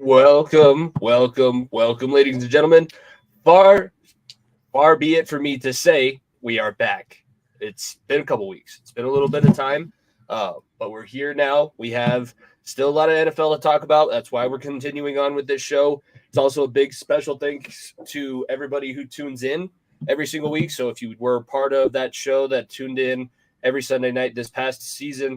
Welcome, ladies and gentlemen. Far be it for me to say we are back. It's been a couple weeks. It's been a little bit of time, but we're here now. We have still a lot of NFL to talk about. That's why we're continuing on with this show. It's also a big special thanks to everybody who tunes in every single week. So if you were part of that show that tuned in every Sunday night this past season,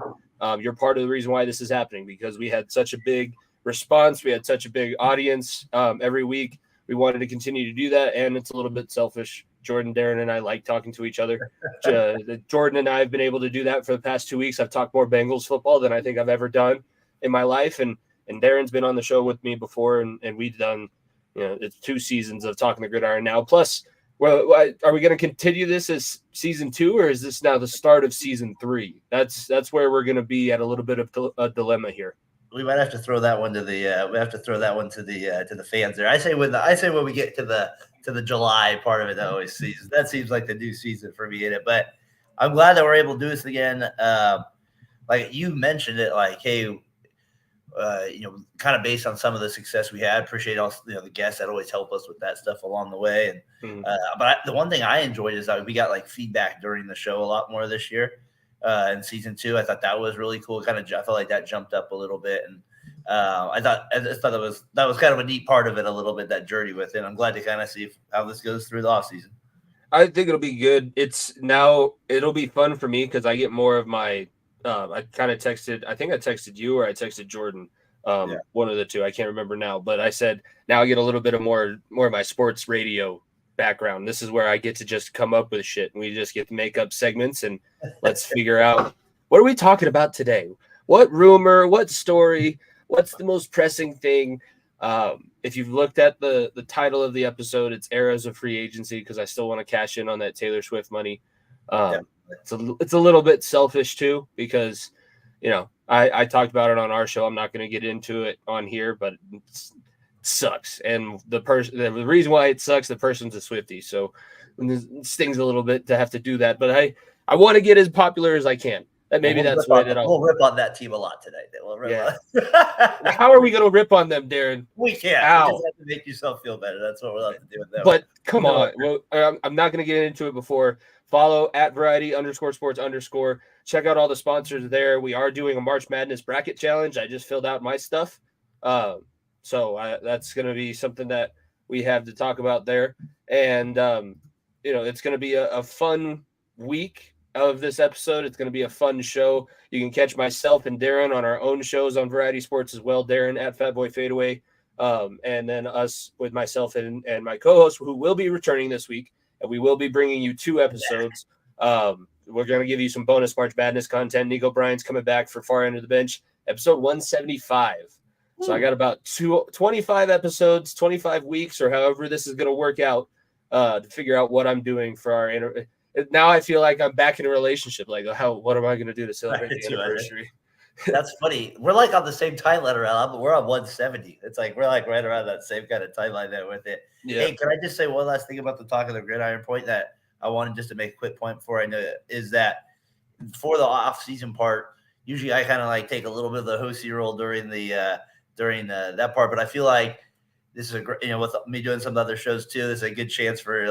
you're part of the reason why this is happening, because we had such a big response. We had such a big audience every week. We wanted to continue to do that, and it's a little bit selfish. Jordan, Daren, and I like talking to each other. Jordan and I have been able to do that for the past 2 weeks. I've talked more Bengals football than I think I've ever done in my life, and Daren's been on the show with me before, and we've done, it's 2 seasons of Talking the Gridiron now. Plus, well, are we going to continue this as season 2, or is this now the start of season 3? That's where we're going to be at a little bit of a dilemma here. We might have to throw that one to the. We have to throw that one to the fans there. I say when we get to the July part of it, that seems like the new season for me in it. But I'm glad that we're able to do this again. Like you mentioned it, like hey, kind of based on some of the success we had. Appreciate all the guests that always help us with that stuff along the way. And but the one thing I enjoyed is that we got like feedback during the show a lot more this year. In season 2, I thought that was really cool. I felt like that jumped up a little bit, and I thought that was kind of a neat part of it a little bit, that journey with it. I'm glad to kind of see how this goes through the offseason. I think it'll be good. It'll be fun for me because I get more of my. I kind of texted. I think I texted you or I texted Jordan. One of the two. I can't remember now, but I said now I get a little bit of more of my sports radio background. This is where I get to just come up with shit, and we just get to make up segments and let's figure out what are we talking about today? What rumor, what story, what's the most pressing thing? If you've looked at the title of the episode, it's Eras of Free Agency, because I still want to cash in on that Taylor Swift money. It's a little bit selfish too, because I talked about it on our show. I'm not going to get into it on here, but it's sucks, and the reason why it sucks, the person's a Swiftie, so it stings a little bit to have to do that, but I want to get as popular as I can. That maybe that's the way that we'll rip on that team a lot today. How are we going to rip on them, Daren? We can't. You just have to make yourself feel better. That's what we're allowed to do with them. But come on, well, I'm not going to get into it before. Follow at @variety_sports_. Check out all the sponsors there. We are doing a March Madness bracket challenge. I just filled out my stuff. So that's going to be something that we have to talk about there. And, it's going to be a fun week of this episode. It's going to be a fun show. You can catch myself and Daren on our own shows on Variety Sports as well. Daren at Fatboy Fadeaway. And then us with myself and my co-host, who will be returning this week. And we will be bringing you 2 episodes. We're going to give you some bonus March Madness content. Nico Bryan's coming back for Far End of the Bench, episode 175. So I got about 25 episodes, 25 weeks, or however this is going to work out to figure out what I'm doing for our now I feel like I'm back in a relationship. Like, what am I going to do to celebrate the anniversary? That's funny. We're like on the same timeline around, but we're on 170. It's like we're like right around that same kind of timeline there with it. Yeah. Hey, can I just say one last thing about the Talking the Gridiron point that I wanted just to make a quick point before I know it, is that for the off-season part, usually I kind of like take a little bit of the hosty role during that part, but I feel like this is a great, with me doing some other shows too, this is a good chance for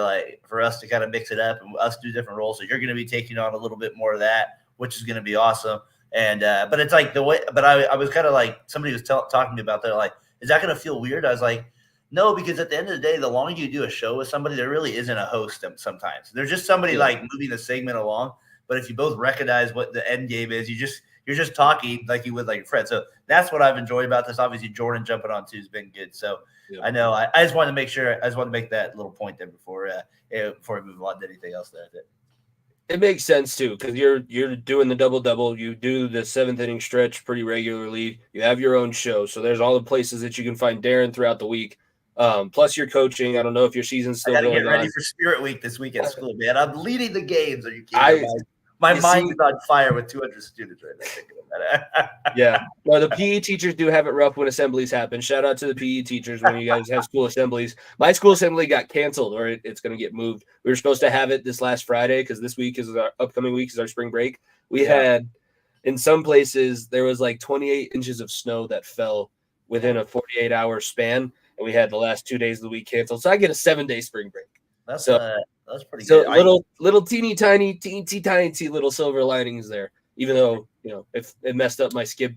us to kind of mix it up and us do different roles. So you're going to be taking on a little bit more of that, which is going to be awesome. And but it's like the way, but I was kind of like, somebody was talking to me about that, like, is that going to feel weird? I was like, no, because at the end of the day, the longer you do a show with somebody, there really isn't a host sometimes. There's just somebody like moving the segment along. But if you both recognize what the end game is, you're just talking like you would like your friend. So that's what I've enjoyed about this. Obviously, Jordan jumping on too has been good. So I know I just wanted to make sure. I just wanted to make that little point there before we move on to anything else there. It makes sense too, because you're doing the double. You do the 7th inning stretch pretty regularly. You have your own show, so there's all the places that you can find Daren throughout the week. Plus your coaching. I don't know if your season's still going on. I gotta get ready for Spirit Week this week at school, man. I'm leading the games. Are you kidding? My mind is on fire with 200 students right now thinking about it. Yeah. Well, the PE teachers do have it rough when assemblies happen. Shout out to the PE teachers when you guys have school assemblies. My school assembly got canceled, or it's going to get moved. We were supposed to have it this last Friday because this week is our upcoming week is our spring break. We had, in some places, there was like 28 inches of snow that fell within a 48-hour span, and we had the last 2 days of the week canceled. So I get a 7-day spring break. That's pretty so good. Little teeny tiny little silver linings there. Even though, if it messed up my skim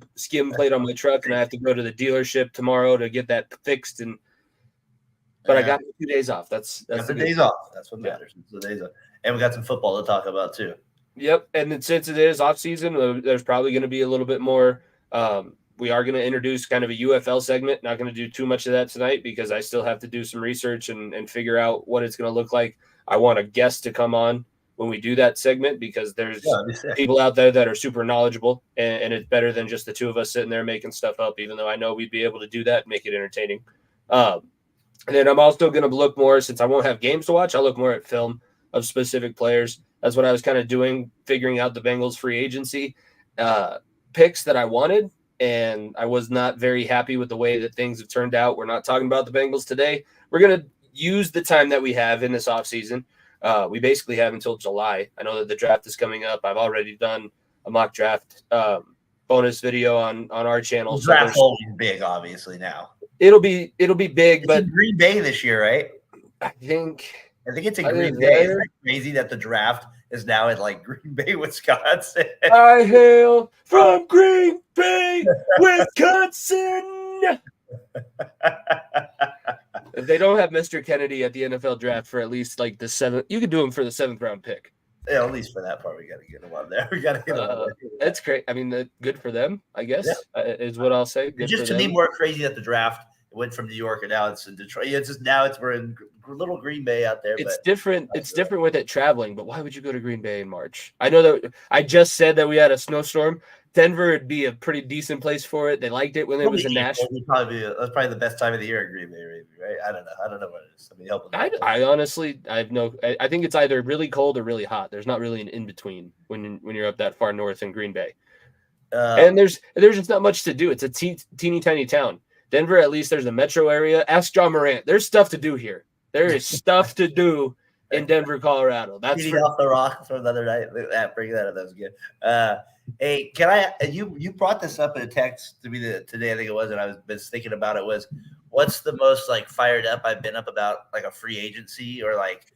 plate on my truck and I have to go to the dealership tomorrow to get that fixed, but I got 2 days off. That's the days off. That's what matters. It's the days off. And we got some football to talk about too. Yep. And then since it is off season, there's probably going to be a little bit more. We are going to introduce kind of a UFL segment. Not going to do too much of that tonight because I still have to do some research and figure out what it's going to look like. I want a guest to come on when we do that segment because there's people out there that are super knowledgeable, and it's better than just the two of us sitting there making stuff up, even though I know we'd be able to do that and make it entertaining. And then I'm also going to look more, since I won't have games to watch, I'll look more at film of specific players. That's what I was kind of doing, figuring out the Bengals free agency picks that I wanted, and I was not very happy with the way that things have turned out. We're not talking about the Bengals today. We're going to use the time that we have in this offseason. We basically have until July. I know that the draft is coming up. I've already done a mock draft bonus video on our channel. The draft will be big, obviously, now. It'll be big, but in Green Bay this year, right? I think it's in Green Bay. Isn't it crazy that the draft is now in like Green Bay, Wisconsin? I hail from Green Bay, Wisconsin. If they don't have Mr. Kennedy at the NFL draft for at least like the 7th, you could do him for the 7th round pick. Yeah, at least for that part, we got to get him on there. We got to get him on there. That's great. I mean, good for them, I guess, is what I'll say. Good just to me, more crazy that the draft went from New York and now it's in Detroit. It's just we're in little Green Bay out there. It's different. It's different with it traveling. But why would you go to Green Bay in March? I know that I just said that we had a snowstorm. Denver would be a pretty decent place for it. They liked it when it was in Nashville. That's probably the best time of the year in Green Bay, right? I don't know what it is. I honestly, I think it's either really cold or really hot. There's not really an in between when you're up that far north in Green Bay. And there's just not much to do. It's a teeny tiny town. Denver, at least there's a metro area. Ask John Morant. There's stuff to do here. There is stuff to do in Denver, Colorado. That's off the rock from the other night. Bring that up. That was good. Hey, can I? You brought this up in a text to me today. I think it was, and I was thinking about it. Was what's the most like fired up I've been up about like a free agency or like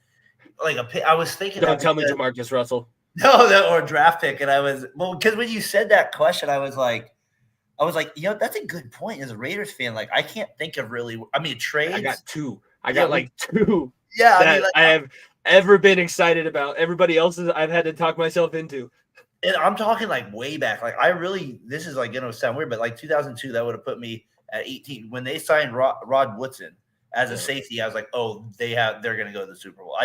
I was thinking. Don't tell me Jamarcus Russell. No, or draft pick, and I was because when you said that question, I was like, that's a good point. As a Raiders fan, like I can't think of really. I mean, trades. I got two. I got like two. Yeah, that I have ever been excited about. Everybody else's I've had to talk myself into. And I'm talking like way back. Like this is like going to sound weird, but like 2002, that would have put me at 18 when they signed Rod Woodson as a safety. I was like, oh, they're going to go to the Super Bowl.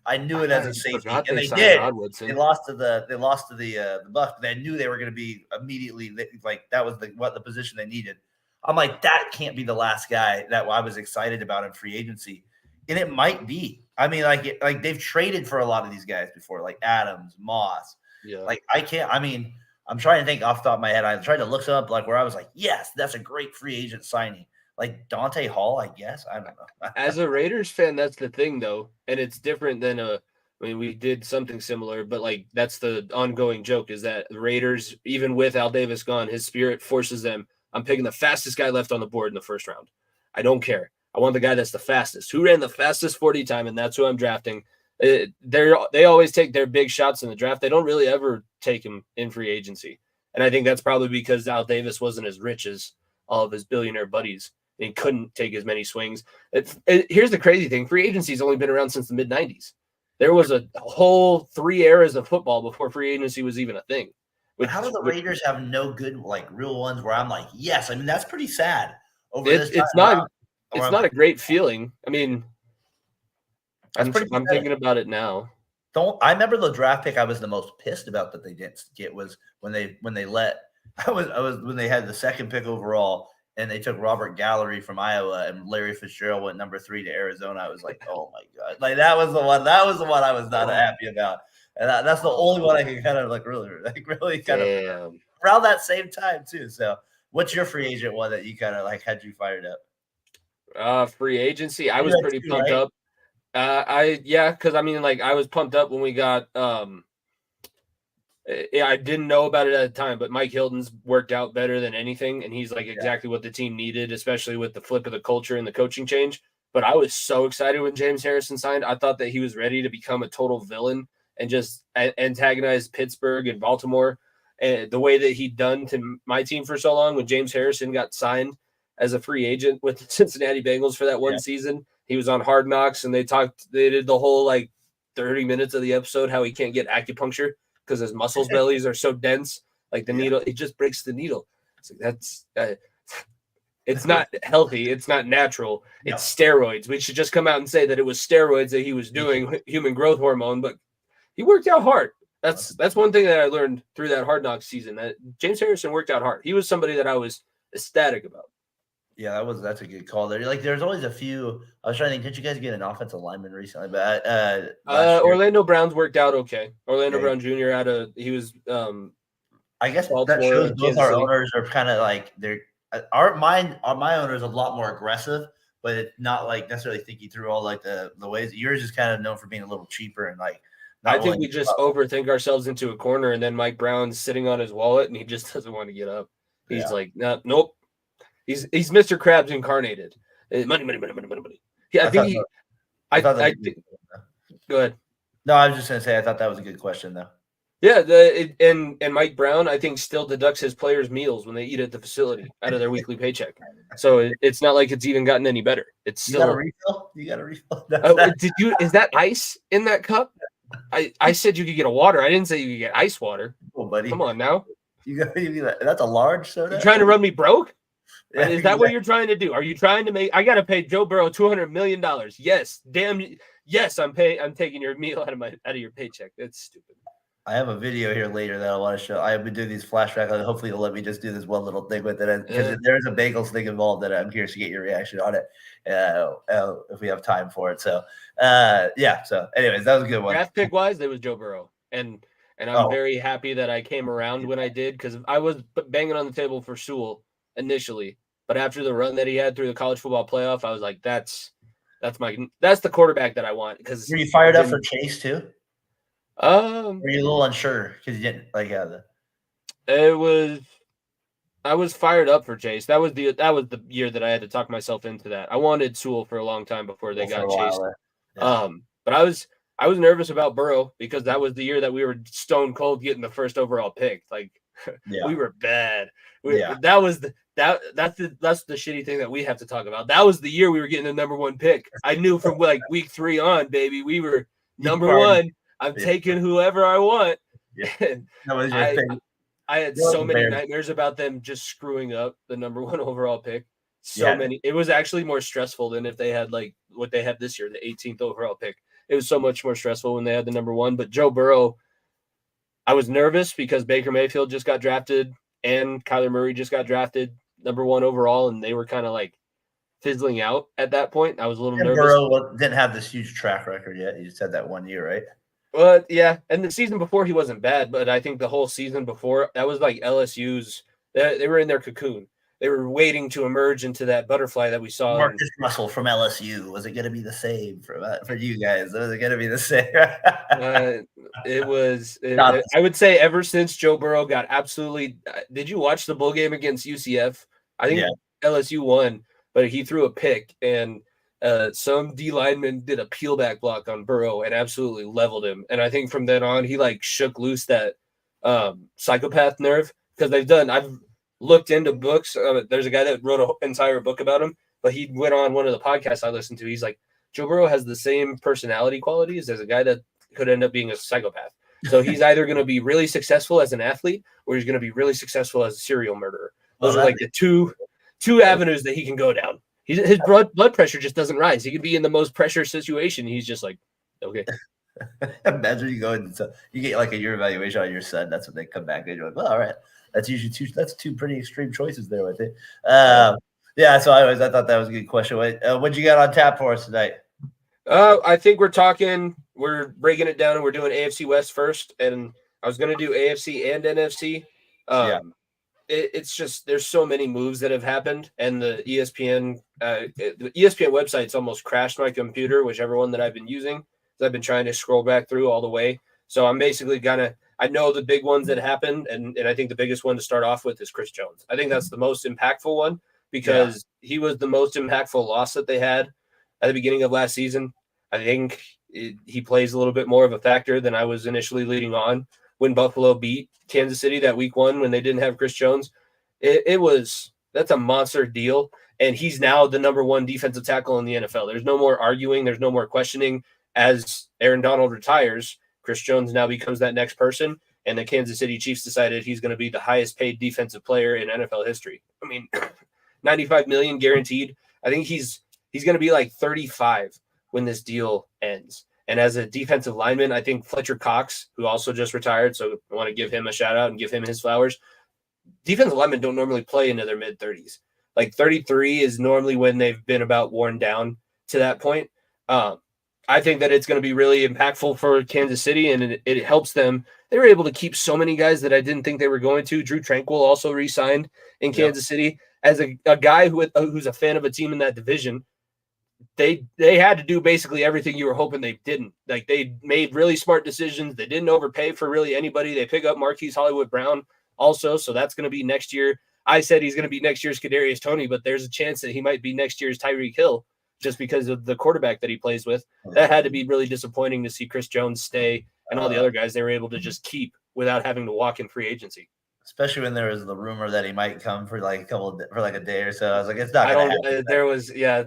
I knew it as a safety, and they did. They lost to the Bucs, but I knew they were going to be immediately like that was the position they needed. I'm like, that can't be the last guy that I was excited about in free agency, and it might be. I mean, like they've traded for a lot of these guys before, like Adams, Moss. Yeah. Like I can't. I mean, I'm trying to think off the top of my head. I tried to look some up, like where I was like, yes, that's a great free agent signing. Like Dante Hall, I guess. I don't know. As a Raiders fan, that's the thing, though, and it's different than we did something similar, but like that's the ongoing joke is that the Raiders, even with Al Davis gone, his spirit forces them. I'm picking the fastest guy left on the board in the first round. I don't care. I want the guy that's the fastest. Who ran the fastest 40 time, and that's who I'm drafting. They always take their big shots in the draft. They don't really ever take him in free agency. And I think that's probably because Al Davis wasn't as rich as all of his billionaire buddies and couldn't take as many swings. Here's the crazy thing. Free agency's only been around since the mid-90s. There was a whole 3 eras of football before free agency was even a thing. How do the Raiders have no good, like, real ones where I'm like, yes? I mean, that's pretty sad. It's not a great feeling. I mean, I'm thinking about it now. I remember the draft pick I was the most pissed about that they didn't get was when they had the second pick overall and they took Robert Gallery from Iowa and Larry Fitzgerald went number 3 to Arizona. I was like, oh my God. Like that was the one I was not happy about. And that's the only one I can kind of really kind of around that same time too. So what's your free agent one that you kind of like had you fired up? Free agency. I was pretty pumped up. Because I mean, like I was pumped up when we got I didn't know about it at the time, but Mike Hilton's worked out better than anything, and he's like exactly what the team needed, especially with the flip of the culture and the coaching change. But I was so excited when James Harrison signed. I thought that he was ready to become a total villain and just antagonize Pittsburgh and Baltimore. And the way that he'd done to my team for so long, when James Harrison got signed as a free agent with the Cincinnati Bengals for that one season, he was on Hard Knocks, and they did the whole like 30 minutes of the episode how he can't get acupuncture because his muscles bellies are so dense. Like the needle, it just breaks the needle. It's like, that's it's not healthy. It's not natural. No. It's steroids. We should just come out and say that it was steroids that he was doing, human growth hormone, but he worked out hard. That's one thing that I learned through that Hard Knocks season, that James Harrison worked out hard. He was somebody that I was ecstatic about. Yeah, that's a good call there. Like, there's always a few. I was trying to think, did you guys get an offensive lineman recently? But Orlando Brown's worked out okay. Orlando Brown Jr. he was. I guess that shows both our owners are kind of like they're. My owner is a lot more aggressive, but it's not like necessarily thinking through all like the ways. Yours is kind of known for being a little cheaper and like. I think we just overthink ourselves into a corner, and then Mike Brown's sitting on his wallet, and he just doesn't want to get up. He's like, nope. He's Mr. Krabs incarnated. Money. Yeah, I think. Go ahead. No, I was just gonna say I thought that was a good question though. Yeah, and Mike Brown, I think, still deducts his players' meals when they eat at the facility out of their weekly paycheck. So it's not like it's even gotten any better. It's still. You got a refill. Is that ice in that cup? I said you could get a water. I didn't say you could get ice water. Oh, buddy. Come on now. That's a large soda. You trying to run me broke? Yeah, is that what you're trying to do? Are you trying to make? I got to pay Joe Burrow $200 million. Yes, damn. Yes, I'm taking your meal out of your paycheck. That's stupid. I have a video here later that I want to show. I've been doing these flashbacks. Hopefully, you'll let me just do this one little thing with it because there's a bagels thing involved that I'm curious to get your reaction on it if we have time for it. So, So, anyways, that was a good one. Draft pick wise, it was Joe Burrow, and I'm very happy that I came around when I did because I was banging on the table for Sewell initially, but after the run that he had through the college football playoff, I was like, that's the quarterback that I want. Because were you fired up for Chase too? Were you a little unsure because you didn't like I was fired up for Chase. That was the year that I had to talk myself into that. I wanted Sewell for a long time before they got Chase. But I was nervous about Burrow because that was the year that we were stone cold getting the first overall pick. Like we were bad. That's the shitty thing that we have to talk about. That was the year we were getting the number one pick. I knew from like week 3 on, baby, we were number one. I'm taking whoever I want. Yeah. That was your thing. I had so many nightmares about them just screwing up the number 1 overall pick. So many. It was actually more stressful than if they had like what they had this year, the 18th overall pick. It was so much more stressful when they had the number 1. But Joe Burrow, I was nervous because Baker Mayfield just got drafted and Kyler Murray just got drafted number 1 overall, and they were kind of like fizzling out at that point. I was a little nervous. Burrow didn't have this huge track record yet. You just had that 1 year, right? But yeah, and the season before he wasn't bad, but I think the whole season before that was like LSU's. They were in their cocoon. They were waiting to emerge into that butterfly that we saw. Marcus Russell from LSU. Was it going to be the same for you guys? Was it going to be the same? It was. I would say ever since Joe Burrow got absolutely. Did you watch the bowl game against UCF? I think LSU won, but he threw a pick and. Some D lineman did a peel back block on Burrow and absolutely leveled him. And I think from then on, he like shook loose that psychopath nerve because I've looked into books. There's a guy that wrote an entire book about him, but he went on one of the podcasts I listened to. He's like, Joe Burrow has the same personality qualities as a guy that could end up being a psychopath. So he's either going to be really successful as an athlete or he's going to be really successful as a serial murderer. Those are like the two avenues that he can go down. His blood pressure just doesn't rise. He could be in the most pressure situation. He's just like, okay. Imagine you go and you get like a year evaluation on your son. That's when they come back. You're like, well, all right. That's usually two pretty extreme choices there with it. So I thought that was a good question. What you got on tap for us tonight? I think we're breaking it down and we're doing AFC West first. And I was going to do AFC and NFC. It's just there's so many moves that have happened, and the ESPN website's almost crashed my computer, whichever one that I've been using. I've been trying to scroll back through all the way, so I'm basically I know the big ones that happened, and I think the biggest one to start off with is Chris Jones. I think that's the most impactful one because he was the most impactful loss that they had at the beginning of last season. I think he plays a little bit more of a factor than I was initially leading on when Buffalo beat Kansas City that week 1 when they didn't have Chris Jones. That's a monster deal. And he's now the number 1 defensive tackle in the NFL. There's no more arguing. There's no more questioning. As Aaron Donald retires, Chris Jones now becomes that next person. And the Kansas City Chiefs decided he's going to be the highest paid defensive player in NFL history. I mean, $95 million guaranteed. I think he's going to be like 35 when this deal ends. And as a defensive lineman, I think Fletcher Cox, who also just retired, so I want to give him a shout out and give him his flowers. Defensive linemen don't normally play into their mid-30s. Like 33 is normally when they've been about worn down to that point. I think that it's going to be really impactful for Kansas City, and it helps them. They were able to keep so many guys that I didn't think they were going to. Drew Tranquill also re-signed in Kansas City. As a guy who's a fan of a team in that division, they had to do basically everything you were hoping they didn't. Like, they made really smart decisions. They didn't overpay for really anybody. They pick up Marquise Hollywood Brown also, so that's going to be next year. I said he's going to be next year's Kadarius Toney, but there's a chance that he might be next year's Tyreek Hill just because of the quarterback that he plays with. That had to be really disappointing to see Chris Jones stay and all the other guys they were able to just keep without having to walk in free agency. Especially when there was the rumor that he might come for like a day or so. I was like, it's not going to happen. There was, I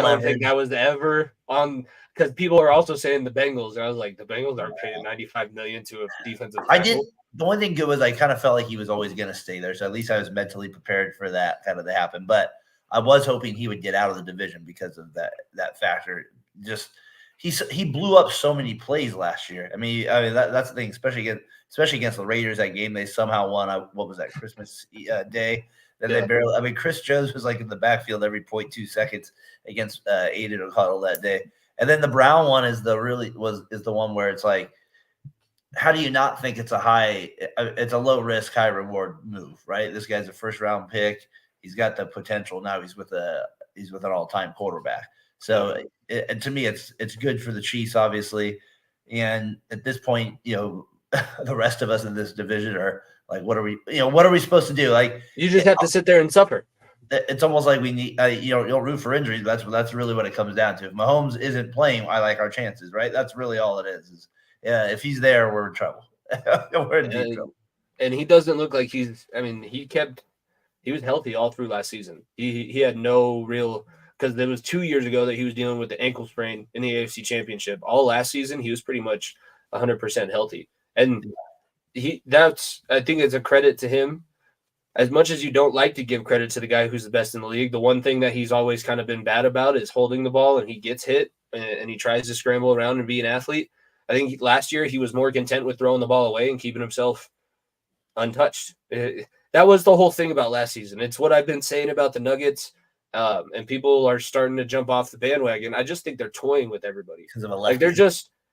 don't think that was ever on, because people are also saying the Bengals. And I was like, the Bengals aren't paying $95 million to a defensive tackle. The only thing good was I kind of felt like he was always going to stay there. So at least I was mentally prepared for that kind of to happen. But I was hoping he would get out of the division because of that factor. Just he blew up so many plays last year. I mean that's the thing, especially against the Raiders. That game they somehow won. What was that, Christmas Day? That they barely. I mean, Chris Jones was like in the backfield every 0.2 seconds against Aiden O'Connell that day. And then the Brown one is the one where it's like, how do you not think it's a low risk, high reward move, right? This guy's a first round pick. He's got the potential. Now he's with an all-time quarterback. So to me, it's good for the Chiefs, obviously. And at this point, the rest of us in this division are like, what are we supposed to do? Like, you just have to sit there and suffer. It's almost like we need, you'll root for injuries. That's really what it comes down to. If Mahomes isn't playing, I like our chances, right? That's really all it is. If he's there, we're in trouble. We're in deep trouble. And he doesn't look like he was healthy all through last season. He had no real, because there was 2 years ago that he was dealing with the ankle sprain in the AFC Championship. All last season, he was pretty much 100% healthy. And I think it's a credit to him. As much as you don't like to give credit to the guy who's the best in the league, the one thing that he's always kind of been bad about is holding the ball, and he gets hit and he tries to scramble around and be an athlete. I think last year he was more content with throwing the ball away and keeping himself untouched. That was the whole thing about last season. It's what I've been saying about the Nuggets, and people are starting to jump off the bandwagon. I just think they're toying with everybody. Like,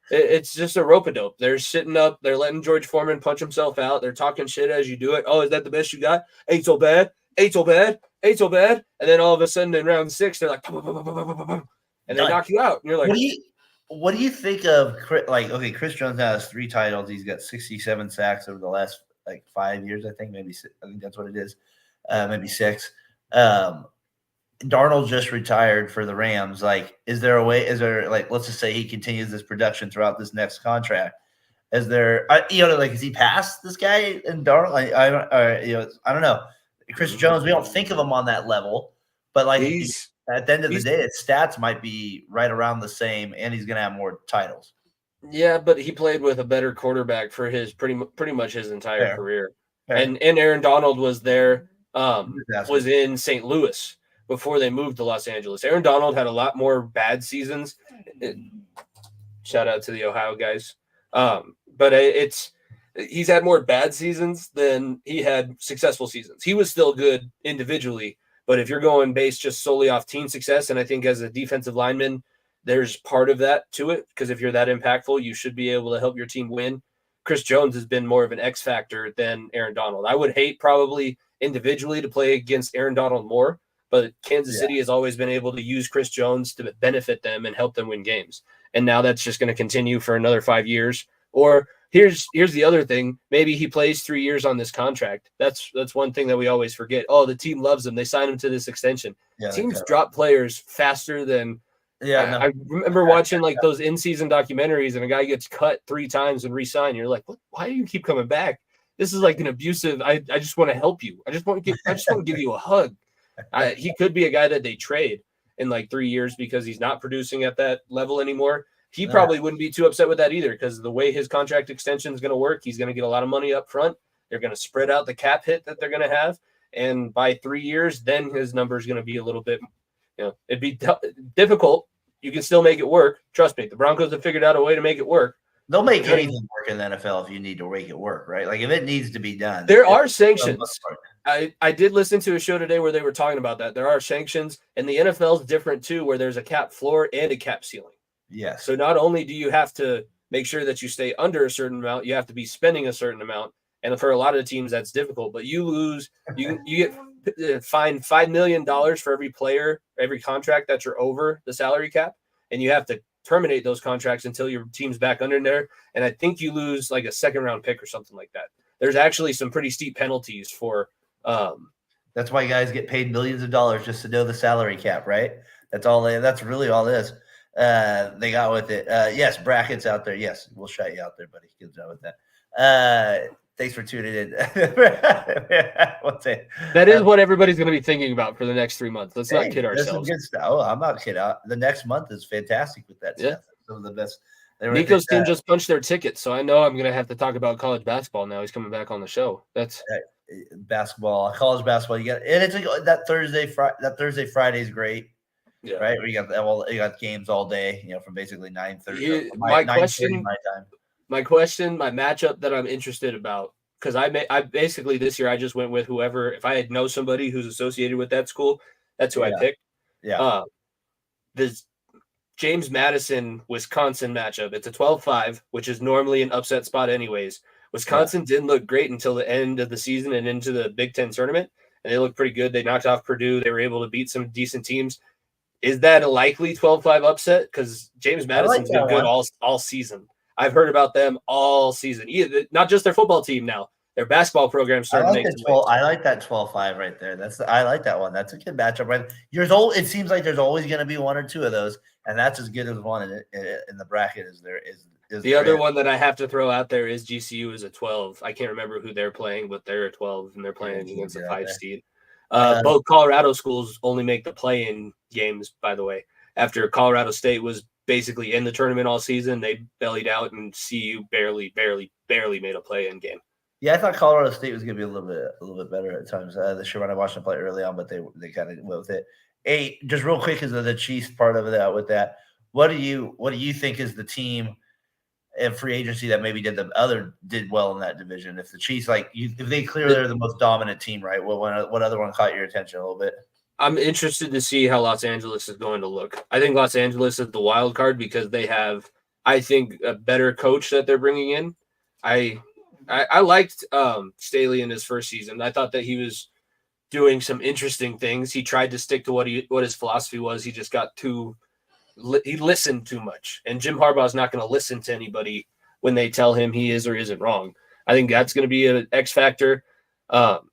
it's just a rope-a-dope. They're sitting up. They're letting George Foreman punch himself out. They're talking shit as you do it. Oh, is that the best you got? Ain't so bad. Ain't so bad. Ain't so bad. And then all of a sudden in round 6, they're like, and they knock you out. And you're like, what do you think of, like, okay, Chris Jones now has 3 titles. He's got 67 sacks over the last 5 years, I think. I think that's what it is. Maybe 6. Darnold just retired for the Rams. Like, let's just say he continues this production throughout this next contract. Is he past this guy and Darnold? I don't know. Chris Jones, we don't think of him on that level, but at the end of the day, his stats might be right around the same, and he's going to have more titles. Yeah, but he played with a better quarterback for his pretty much his entire career. Fair. And Aaron Donald was there, was in St. Louis before they moved to Los Angeles. Aaron Donald had a lot more bad seasons. Shout out to the Ohio guys. But he's had more bad seasons than he had successful seasons. He was still good individually, but if you're going based just solely off team success, and I think as a defensive lineman, there's part of that to it, because if you're that impactful, you should be able to help your team win. Chris Jones has been more of an X factor than Aaron Donald. I would hate probably individually to play against Aaron Donald more, but Kansas City has always been able to use Chris Jones to benefit them and help them win games. And now that's just going to continue for another 5 years. Or here's the other thing. Maybe he plays 3 years on this contract. That's one thing that we always forget. Oh, the team loves him. They signed him to this extension. Yeah, teams drop players faster than I remember watching like those in-season documentaries, and a guy gets cut 3 times and re-signed. You're like, what? Why do you keep coming back? This is like an abusive. I just want to help you. I just want to give you a hug. He could be a guy that they trade in like 3 years because he's not producing at that level anymore. He probably wouldn't be too upset with that either, because the way his contract extension is going to work, he's going to get a lot of money up front. They're going to spread out the cap hit that they're going to have, and by 3 years, then his number is going to be a little bit. It'd be difficult. You can still make it work. Trust me, the Broncos have figured out a way to make it work. They'll make anything work in the NFL if you need to make it work, right? Like if it needs to be done. There are sanctions. I did listen to a show today where they were talking about that. There are sanctions, and the NFL is different too, where there's a cap floor and a cap ceiling. Yes. So not only do you have to make sure that you stay under a certain amount, you have to be spending a certain amount. And for a lot of teams, that's difficult. But you get fined $5 million for every player, every contract that you're over the salary cap, and you have to terminate those contracts until your team's back under there. And I think you lose like a second-round pick or something like that. There's actually some pretty steep penalties for. That's why guys get paid millions of dollars just to know the salary cap, right? That's really all it is. They got with it. Yes, brackets out there. Yes, we'll shout you out there, buddy. Good job with that. Thanks for tuning in. That is what everybody's going to be thinking about for the next 3 months. Let's not kid ourselves. Good stuff. Oh, I'm not kidding. The next month is fantastic with that stuff. Some of the best. Nico's team just punched their ticket, so I know I'm going to have to talk about college basketball now. He's coming back on the show. That's basketball, college basketball. You got, and it's like that Thursday, Friday is great. Yeah. Right. You got games all day, from basically 9:30. My matchup that I'm interested about, because I basically this year I just went with whoever. If I know somebody who's associated with that school, that's who I picked. Yeah. This James Madison Wisconsin matchup. It's a 12-5, which is normally an upset spot anyways. Wisconsin didn't look great until the end of the season and into the Big Ten tournament, and they looked pretty good. They knocked off Purdue. They were able to beat some decent teams. Is that a likely 12-5 upset? Because James Madison's been good all season. I've heard about them all season. Not just their football team now. Their basketball program started I like that 12-5 right there. I like that one. That's a good matchup. Right? It seems like there's always going to be one or two of those, and that's as good as one in the bracket as there is. The other one that I have to throw out there is GCU is a 12. I can't remember who they're playing, but they're a 12, and they're playing against a 5 seed. Both Colorado schools only make the play-in games, by the way. After Colorado State was basically in the tournament all season, they bellied out, and CU barely made a play-in game. Yeah, I thought Colorado State was going to be a little bit better at times this year when I watched them play early on, but they kind of went with it. Just real quick, because of the Chiefs part of that. With that, what do you think is the team and free agency that maybe did well in that division? If the Chiefs, if they clearly are the most dominant team, right? What other one caught your attention a little bit? I'm interested to see how Los Angeles is going to look. I think Los Angeles is the wild card because they have, I think, a better coach that they're bringing in. I liked Staley in his first season. I thought that he was doing some interesting things. He tried to stick to what his philosophy was. He just got he listened too much. And Jim Harbaugh is not going to listen to anybody when they tell him he is or isn't wrong. I think that's going to be an X factor.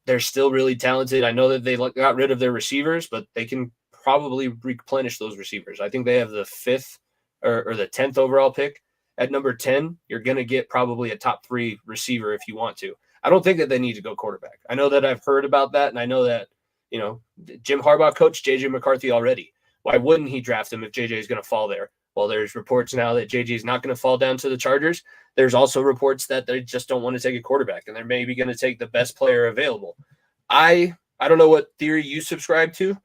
They're still really talented. I know that they got rid of their receivers, but they can probably replenish those receivers. I think they have the 5th or the 10th overall pick. At number 10, you're going to get probably a top 3 receiver if you want to. I don't think that they need to go quarterback. I know that I've heard about that, and I know that, Jim Harbaugh coached J.J. McCarthy already. Why wouldn't he draft him if J.J. is going to fall there? Well, there's reports now that J.J. is not going to fall down to the Chargers. There's also reports that they just don't want to take a quarterback, and they're maybe going to take the best player available. I don't know what theory you subscribe to.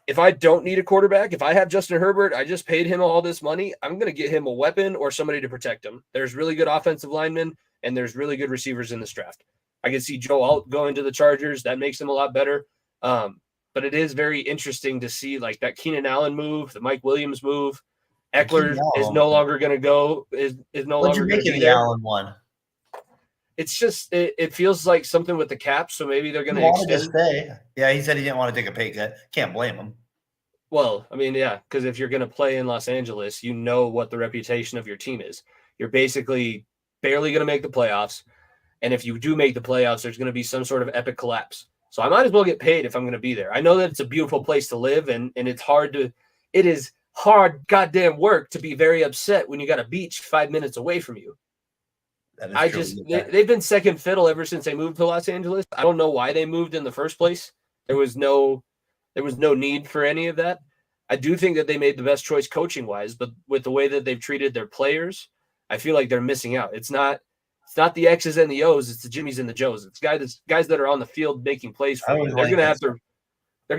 If I don't need a quarterback, if I have Justin Herbert, I just paid him all this money, I'm going to get him a weapon or somebody to protect him. There's really good offensive linemen, and there's really good receivers in this draft. I can see Joe Alt going to the Chargers. That makes them a lot better. But it is very interesting to see that Keenan Allen move, the Mike Williams move. Eckler is no longer going to go. Is no longer going to be there. Allen one? It's just it feels like something with the cap, so maybe they're going to extend. Stay. Yeah, he said he didn't want to take a pay cut. Can't blame him. Well, I mean, yeah, because if you're going to play in Los Angeles, you know what the reputation of your team is. You're basically barely going to make the playoffs. And if you do make the playoffs, there's going to be some sort of epic collapse. So I might as well get paid if I'm going to be there. I know that it's a beautiful place to live, and it is hard goddamn work to be very upset when you got a beach 5 minutes away from you. They've been second fiddle ever since they moved to Los Angeles. I don't know why they moved in the first place. There was no need for any of that. I do think that they made the best choice coaching wise, but with the way that they've treated their players, I feel like they're missing out. It's not the X's and the O's, it's the Jimmys and the Joes. It's guys that are on the field making plays for you. They're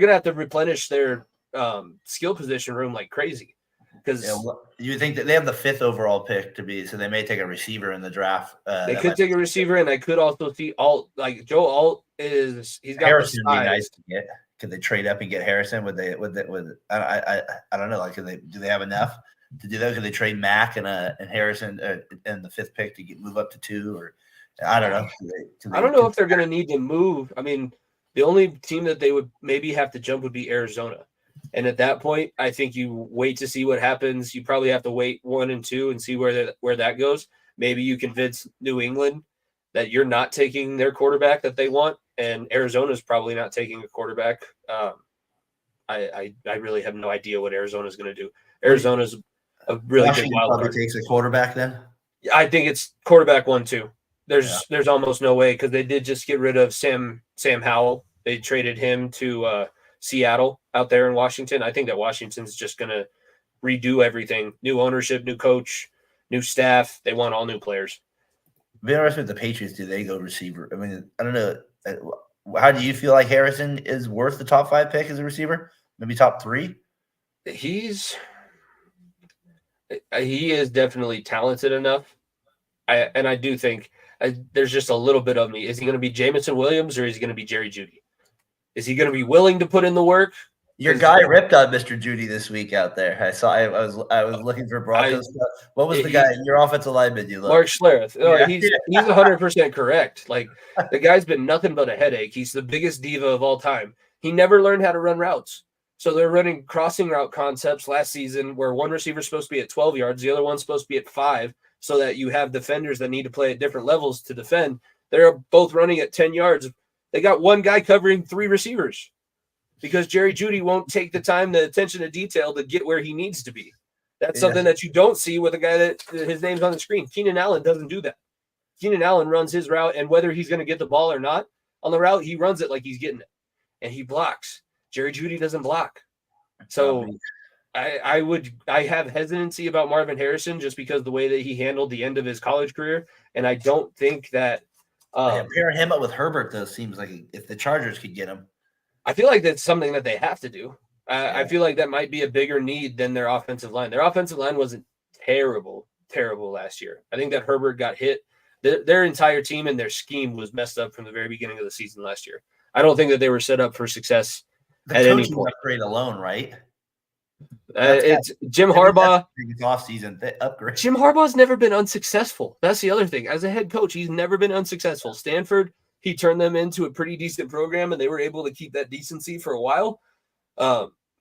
gonna have to replenish their skill position room like crazy. Because you think that they have the 5th overall pick so they may take a receiver in the draft. They could take a receiver, and I could also see Joe Alt he's got Harrison would be nice to get. Could they trade up and get Harrison? Would I don't know. Like, do they have enough to do that? Could they trade Mack and Harrison and the 5th pick to move up to 2? Or I don't know. I don't know if they're going to need to move. I mean, the only team that they would maybe have to jump would be Arizona. And at that point, I think you wait to see what happens. You probably have to wait 1 and 2 and see where that goes. Maybe you convince New England that you're not taking their quarterback that they want, and Arizona's probably not taking a quarterback. I really have no idea what Arizona's going to do. Arizona's a really Washington big wild probably card. Takes a quarterback then. I think it's quarterback 1-2. There's almost no way, because they did just get rid of Sam Howell. They traded him to Seattle out there in Washington. I think that Washington's just going to redo everything. New ownership, new coach, new staff. They want all new players. Be interested with the Patriots. Do they go receiver? I mean, I don't know. How do you feel like Harrison is worth the top 5 pick as a receiver? Maybe top 3? He is definitely talented enough. I do think there's just a little bit of me. Is he going to be Jamison Williams, or is he going to be Jerry Jeudy? Is he going to be willing to put in the work? Your guy ripped on Mr. Jeudy this week out there. I saw. I was looking for Broncos stuff. What was the guy? Your offensive lineman? You look. Mark Schlereth. Oh, yeah. He's 100% correct. Like, the guy's been nothing but a headache. He's the biggest diva of all time. He never learned how to run routes. So they're running crossing route concepts last season where one receiver's supposed to be at 12 yards, the other one's supposed to be at 5, so that you have defenders that need to play at different levels to defend. They're both running at 10 yards. They got one guy covering 3 receivers because Jerry Jeudy won't take the time, the attention to detail to get where he needs to be. That's something that you don't see with a guy that his name's on the screen. Keenan Allen doesn't do that. Keenan Allen runs his route, and whether he's going to get the ball or not on the route, he runs it like he's getting it, and he blocks. Jerry Jeudy doesn't block. So I have hesitancy about Marvin Harrison just because the way that he handled the end of his college career, and I don't think that pairing him up with Herbert, though, seems like if the Chargers could get him. I feel like that's something that they have to do. I feel like that might be a bigger need than their offensive line. Their offensive line wasn't terrible last year. I think that Herbert got hit. Their entire team and their scheme was messed up from the very beginning of the season last year. I don't think that they were set up for success at any point. Upgrade alone, right? It's Jim Harbaugh. Offseason upgrade. Jim Harbaugh's never been unsuccessful. That's the other thing. As a head coach, he's never been unsuccessful. Stanford, he turned them into a pretty decent program, and they were able to keep that decency for a while.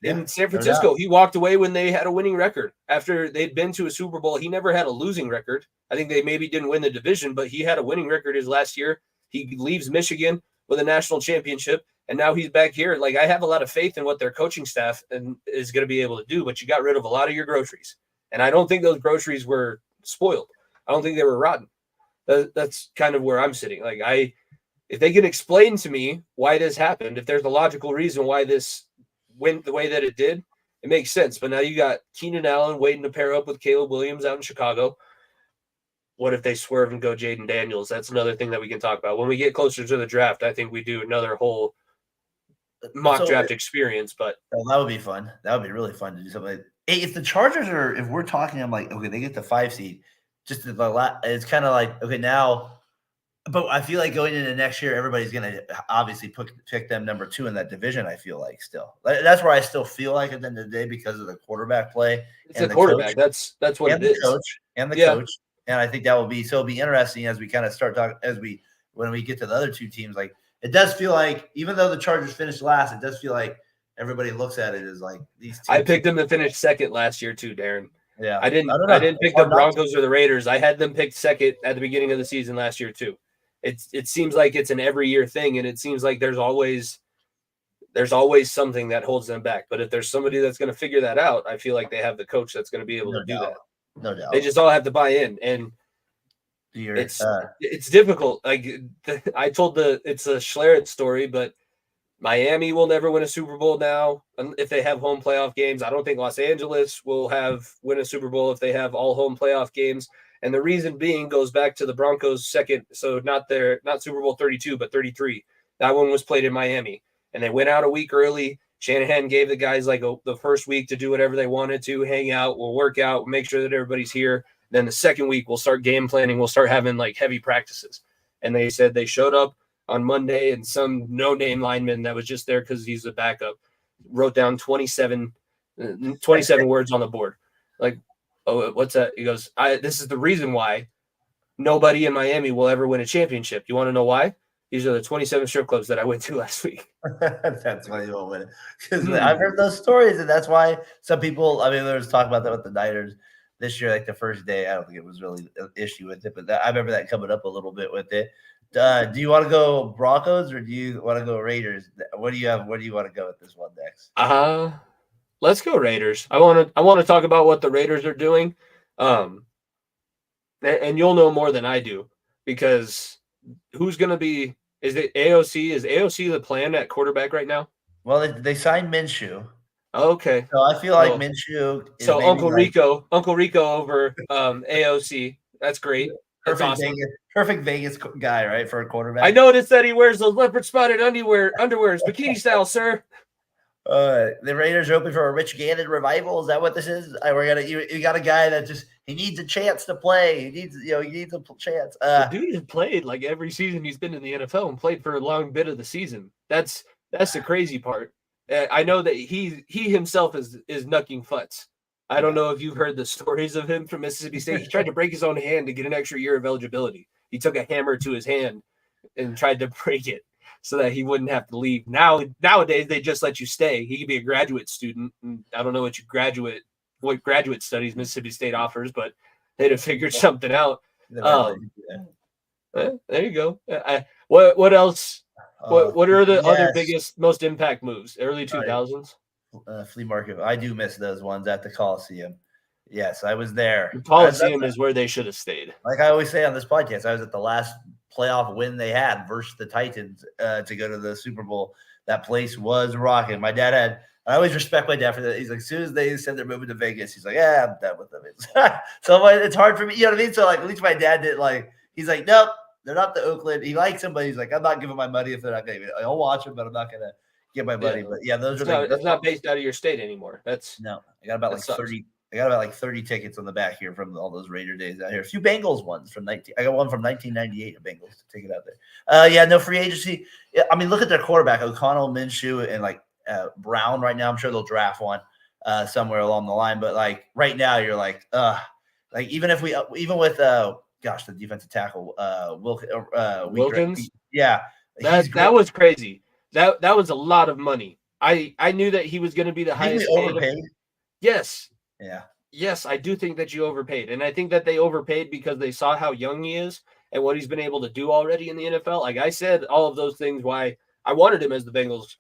In San Francisco, he walked away when they had a winning record. After they'd been to a Super Bowl, he never had a losing record. I think they maybe didn't win the division, but he had a winning record his last year. He leaves Michigan with a national championship, and now he's back here. Like, I have a lot of faith in what their coaching staff is going to be able to do, but you got rid of a lot of your groceries. And I don't think those groceries were spoiled. I don't think they were rotten. That's kind of where I'm sitting. Like, if they can explain to me why this happened, if there's a logical reason why this went the way that it did, it makes sense. But now you got Keenan Allen waiting to pair up with Caleb Williams out in Chicago. What if they swerve and go Jaden Daniels? That's another thing that we can talk about. When we get closer to the draft, I think we do another whole mock draft experience. But that would be fun. That would be really fun to do something like, hey, if the Chargers are, if we're talking, I'm like, okay, they get the 5 seed. Just it's kind of like, okay, now. But I feel like going into next year, everybody's going to obviously pick them number 2 in that division, I feel like still. That's where I still feel like at the end of the day because of the quarterback play. It's a quarterback. Coach. That's what it is. And the coach. And I think that will be – so it'll be interesting as we kind of start talking – when we get to the other 2 teams. Like, it does feel like even though the Chargers finished last, it does feel like everybody looks at it as like these teams. I picked them to finish second last year too, Daren. Yeah. I didn't pick the Broncos or the Raiders. I had them picked second at the beginning of the season last year too. It seems like it's an every year thing, and it seems like there's always something that holds them back. But if there's somebody that's going to figure that out, I feel like they have the coach that's going to be able to do that. No doubt. They just all have to buy in, and it's difficult. Like it's a Schlereth story, but Miami will never win a Super Bowl now if they have home playoff games. I don't think Los Angeles will win a Super Bowl if they have all home playoff games. And the reason being goes back to the Broncos' second, so not Super Bowl 32, but 33. That one was played in Miami, and they went out a week early. Shanahan gave the guys the first week to do whatever they wanted to, hang out, we'll work out, we'll make sure that everybody's here. Then the second week, we'll start game planning. We'll start having heavy practices. And they said they showed up on Monday, and some no-name lineman that was just there because he's a backup wrote down 27 words on the board. Oh, what's that? He goes, this is the reason why nobody in Miami will ever win a championship. You want to know why? These are the 27 strip clubs that I went to last week. That's why you won't win it. Because I've heard those stories, and that's why some people, there was talk about that with the Niners this year, the first day. I don't think it was really an issue with it, but I remember that coming up a little bit with it. Do you want to go Broncos or do you want to go Raiders? What do you have? Where do you want to go with this one next? Let's go Raiders. I want to talk about what the Raiders are doing. And you'll know more than I do because who's going to be – is it AOC? Is AOC the plan at quarterback right now? Well, they signed Minshew. Okay. So I feel like Minshew – So Uncle Rico over AOC. That's great. That's awesome. Perfect Vegas guy, right, for a quarterback. I noticed that he wears those leopard spotted underwears, bikini style, sir. The Raiders are hoping for a Rich Gannon revival. Is that what this is? You got a guy that he needs a chance to play. He needs a chance. The dude has played every season he's been in the NFL and played for a long bit of the season. That's the crazy part. I know that he himself is knucking futz. I don't know if you've heard the stories of him from Mississippi State. He tried to break his own hand to get an extra year of eligibility. He took a hammer to his hand and tried to break it so that he wouldn't have to leave. Nowadays, they just let you stay. He could be a graduate student. And I don't know what graduate studies Mississippi State offers, but they'd have figured something out. There you go. What else? What are the other biggest, most impact moves? Early 2000s? Flea market. I do miss those ones at the Coliseum. Yes, I was there. The Coliseum is where they should have stayed. Like I always say on this podcast, I was at the last playoff win they had versus the Titans to go to the Super Bowl. That place was rocking. My dad had – I always respect my dad for that. He's like, as soon as they said they're moving to Vegas, he's like, yeah, I'm done with them. So it's hard for me. You know what I mean? So at least my dad did he's like, nope, they're not the Oakland. He likes them, but he's like, I'm not giving my money if they're not going to – I'll watch them, but I'm not going to – get my buddy, but those are it's not based out of your state anymore. I got about 30. I got about 30 tickets on the back here from all those Raider days out here. A few Bengals ones from I got one from 1998 of Bengals to take it out there. No free agency. Look at their quarterback, O'Connell, Minshew, and Brown. Right now, I'm sure they'll draft one somewhere along the line. But right now, you're even with the defensive tackle Wilkins. Yeah, that was crazy. That was a lot of money. I knew that he was going to be the highest paid. Yes. Yeah. Yes, I do think that you overpaid. And I think that they overpaid because they saw how young he is and what he's been able to do already in the NFL. Like I said, all of those things why I wanted him as the Bengals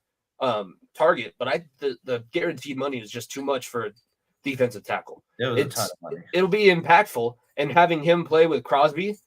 target, but the guaranteed money is just too much for a defensive tackle. It's a ton of money. It'll be impactful, and having him play with Crosby,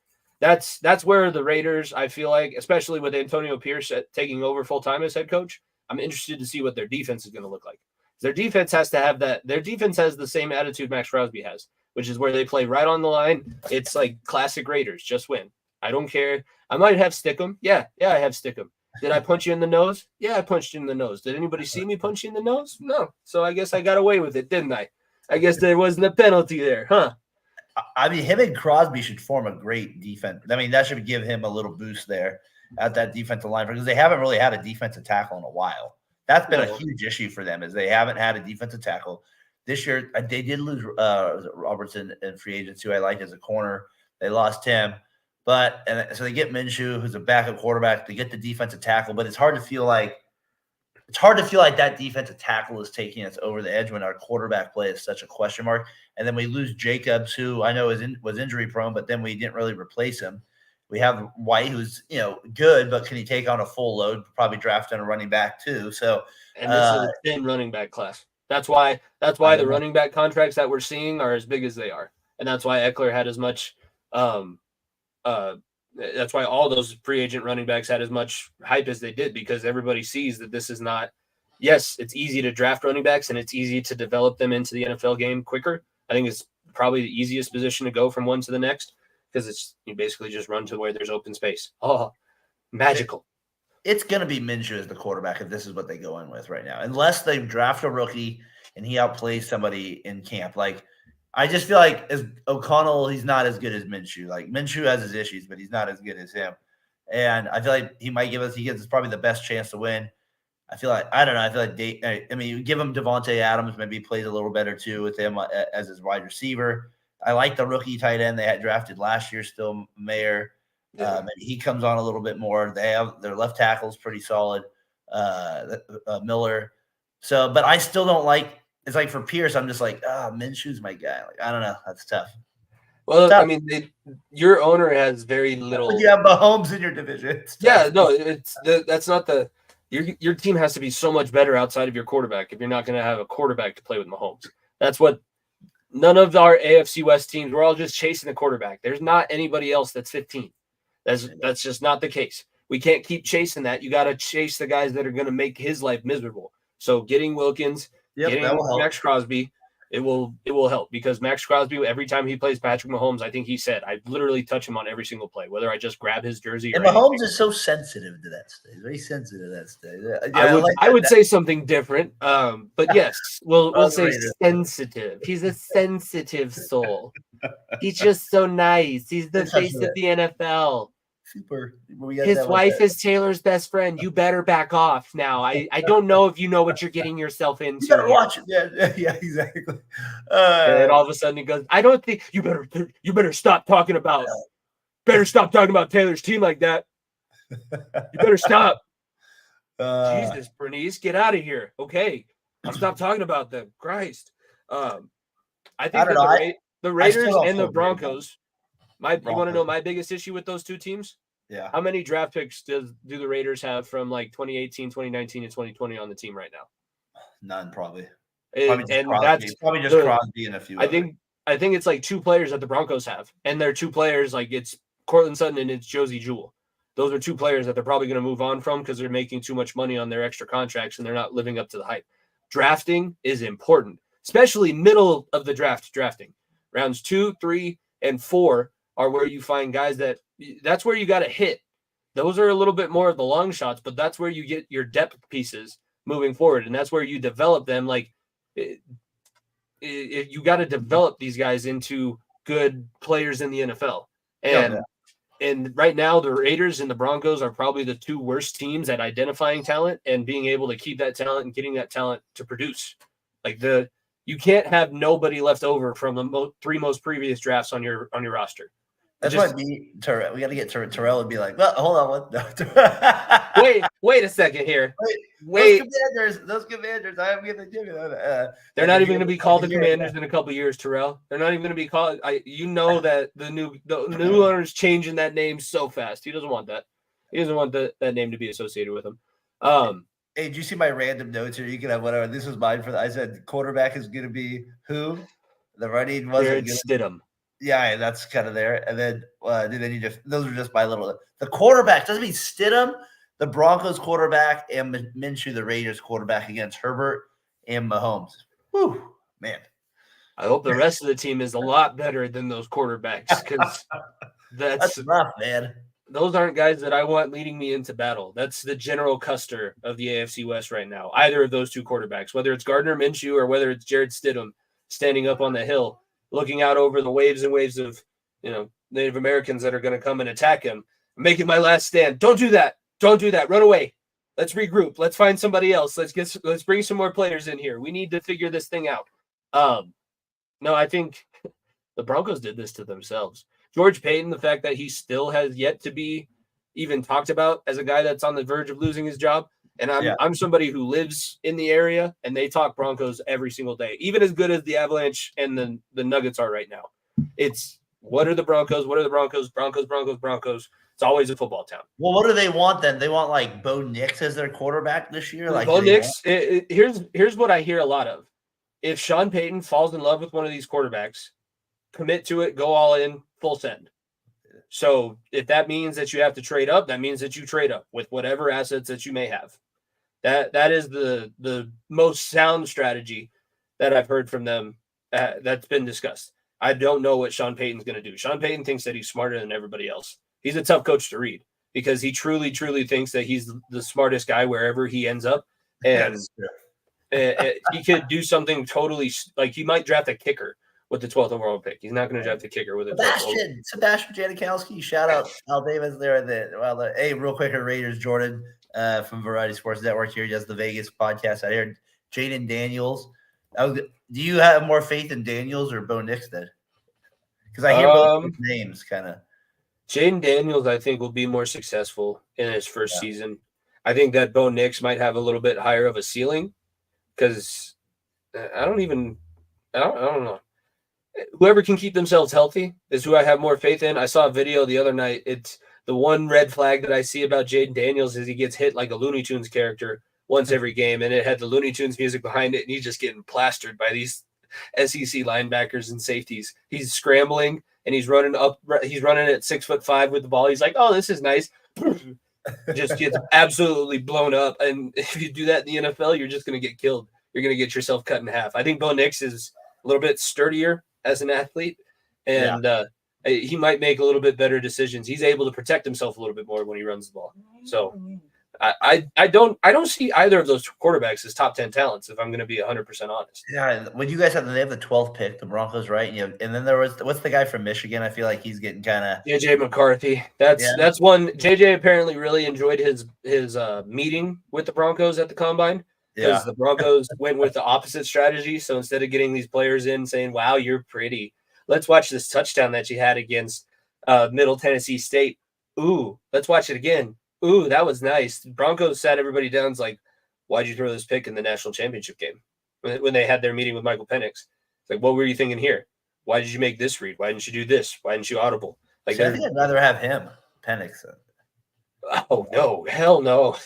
that's where the Raiders, I feel like, especially with Antonio Pierce taking over full-time as head coach, I'm interested to see what their defense is going to look like. Their defense has to have that. Their defense has the same attitude Max Crosby has, which is where they play right on the line. It's like classic Raiders, just win. I don't care. I might have Stickum. Yeah, I have Stickum. Did I punch you in the nose? Yeah, I punched you in the nose. Did anybody see me punch you in the nose? No. So I guess I got away with it, didn't I? I guess there wasn't a penalty there, huh? Him and Crosby should form a great defense. That should give him a little boost there at that defensive line because they haven't really had a defensive tackle in a while. That's been a huge issue for them is they haven't had a defensive tackle. This year, they did lose Robertson in free agency, who I liked as a corner. They lost him. So they get Minshew, who's a backup quarterback. They get the defensive tackle, but it's hard to feel like it's hard to feel like that defensive tackle is taking us over the edge when our quarterback play is such a question mark. And then we lose Jacobs, who I know was injury prone, but then we didn't really replace him. We have White, who's good, but can he take on a full load? Probably drafting a running back too. So, and this is a thin running back class. That's why the running back contracts that we're seeing are as big as they are, and that's why Eckler had as much. That's why all those free agent running backs had as much hype as they did, because everybody sees that this is not. Yes, it's easy to draft running backs and it's easy to develop them into the NFL game quicker. I think it's probably the easiest position to go from one to the next, because you basically just run to where there's open space. Oh, magical. It's going to be Minshew as the quarterback if this is what they go in with right now, unless they draft a rookie and he outplays somebody in camp. Like, I just feel like as O'Connell, he's not as good as Minshew. Like, Minshew has his issues, but he's not as good as him. And I feel like he gives us probably the best chance to win. I feel like you give him Devontae Adams, maybe he plays a little better too with him as his wide receiver. I like the rookie tight end they had drafted last year, still Mayer. Maybe he comes on a little bit more. They have their left tackle's pretty solid, Miller. So, but I still don't like. It's like for Pierce, I'm just like, Minshew's my guy. Like, I don't know, that's tough. Well, tough. I mean, your owner has very little. But you have Mahomes in your division. Yeah, no, that's not the. Your team has to be so much better outside of your quarterback if you're not going to have a quarterback to play with Mahomes. That's what. None of our AFC West teams, we're all just chasing the quarterback. There's not anybody else that's 15. That's just not the case. We can't keep chasing that. You got to chase the guys that are going to make his life miserable. So getting Wilkins, getting Max Crosby, it will help, because Max Crosby, every time he plays Patrick Mahomes, I think he said, I literally touch him on every single play, whether I just grab his jersey. And Mahomes is so sensitive to that stage, very sensitive to that stage. Yeah, I would say something different, but yes, we'll say sensitive. He's a sensitive soul. He's just so nice. He's the face of the NFL. Super. His wife is Taylor's best friend. You better back off now. I don't know if you know what you're getting yourself into. You better watch it. Yeah, exactly. And all of a sudden he goes, I don't think you better stop talking about Taylor's team like that. You better stop. Jesus, Bernice, get out of here. Okay, I'll stop talking about them. Christ. I think the Raiders and the Broncos. You want to know my biggest issue with those two teams? Yeah. How many draft picks do the Raiders have from like 2018, 2019, and 2020 on the team right now? None, probably. That's probably just Crosby and a few. I think it's like two players that the Broncos have, and they're two players, like it's Cortland Sutton and it's Josie Jewell. Those are two players that they're probably going to move on from because they're making too much money on their extra contracts and they're not living up to the hype. Drafting is important, especially middle of the drafting. Rounds 2, 3, and 4 are where you find guys that's where you got to hit. Those are a little bit more of the long shots, but that's where you get your depth pieces moving forward. And that's where you develop them. Like you got to develop these guys into good players in the NFL. And right now the Raiders and the Broncos are probably the two worst teams at identifying talent and being able to keep that talent and getting that talent to produce. You can't have nobody left over from the three most previous drafts on your roster. That's why we got to get Terrell and be like, well, hold on. Wait a second here. Wait. Those commanders, I'm going to give you that. They're not even going to be called the Commanders in a couple of years, Terrell. They're not even going to be called. That the new owner's changing that name so fast. He doesn't want that. He doesn't want that name to be associated with him. Hey, did you see my random notes here? You can have whatever. This was mine I said quarterback is going to be who? The running wasn't Stidham. Yeah, that's kind of there. And then those are just my little. The quarterback doesn't mean Stidham, the Broncos quarterback, and Minshew, the Raiders quarterback, against Herbert and Mahomes. Whew, man. I hope the rest of the team is a lot better than those quarterbacks, because that's rough, man. Those aren't guys that I want leading me into battle. That's the General Custer of the AFC West right now. Either of those two quarterbacks, whether it's Gardner Minshew or whether it's Jared Stidham standing up on the hill, looking out over the waves and waves of, Native Americans that are going to come and attack him, making my last stand. Don't do that. Don't do that. Run away. Let's regroup. Let's find somebody else. Let's bring some more players in here. We need to figure this thing out. No, I think the Broncos did this to themselves. George Payton, the fact that he still has yet to be even talked about as a guy that's on the verge of losing his job, And I'm somebody who lives in the area, and they talk Broncos every single day, even as good as the Avalanche and the Nuggets are right now. It's what are the Broncos? What are the Broncos? Broncos, Broncos, Broncos. It's always a football town. Well, what do they want then? They want like Bo Nix as their quarterback this year? Like Bo Nix, here's what I hear a lot of. If Sean Payton falls in love with one of these quarterbacks, commit to it, go all in, full send. So if that means that you have to trade up, that means that you trade up with whatever assets that you may have. That is the most sound strategy that I've heard from them that's been discussed. I don't know what Sean Payton's going to do. Sean Payton thinks that he's smarter than everybody else. He's a tough coach to read because he truly, truly thinks that he's the smartest guy wherever he ends up. And he could do something totally like he might draft a kicker with the 12th overall pick. He's not going to draft a kicker with a Sebastian Janikowski. Shout out Al Davis there. Hey, real quick, Raiders Jordan from Variety Sports Network here. He does the Vegas podcast. I heard Jaden Daniels. Do you have more faith in Daniels or Bo Nix then? Because I hear both names kind of. Jaden Daniels, I think, will be more successful in his first season. I think that Bo Nix might have a little bit higher of a ceiling because I don't know. Whoever can keep themselves healthy is who I have more faith in. I saw a video the other night. It's the one red flag that I see about Jaden Daniels is he gets hit like a Looney Tunes character once every game, and it had the Looney Tunes music behind it, and he's just getting plastered by these SEC linebackers and safeties. He's scrambling, and he's running at 6'5" with the ball. He's like, oh, this is nice. Just gets absolutely blown up. And if you do that in the NFL, you're just going to get killed. You're going to get yourself cut in half. I think Bo Nix is a little bit sturdier as an athlete, and he might make a little bit better decisions. He's able to protect himself a little bit more when he runs the ball. So I don't see either of those quarterbacks as top 10 talents, if I'm going to be 100% honest. Yeah, when you guys they have the 12th pick, the Broncos, right? And then there was what's the guy from Michigan? I feel like he's getting kind of JJ McCarthy. That's one. JJ apparently really enjoyed his meeting with the Broncos at the combine because the Broncos went with the opposite strategy. So instead of getting these players in saying, "Wow, you're pretty," let's watch this touchdown that you had against Middle Tennessee State. Ooh, let's watch it again. Ooh, that was nice. Broncos sat everybody down. It's like, why'd you throw this pick in the national championship game? When they had their meeting with Michael Penix. It's like, what were you thinking here? Why did you make this read? Why didn't you do this? Why didn't you audible? Like, I think I'd rather have him, Penix. Oh, no. Hell no.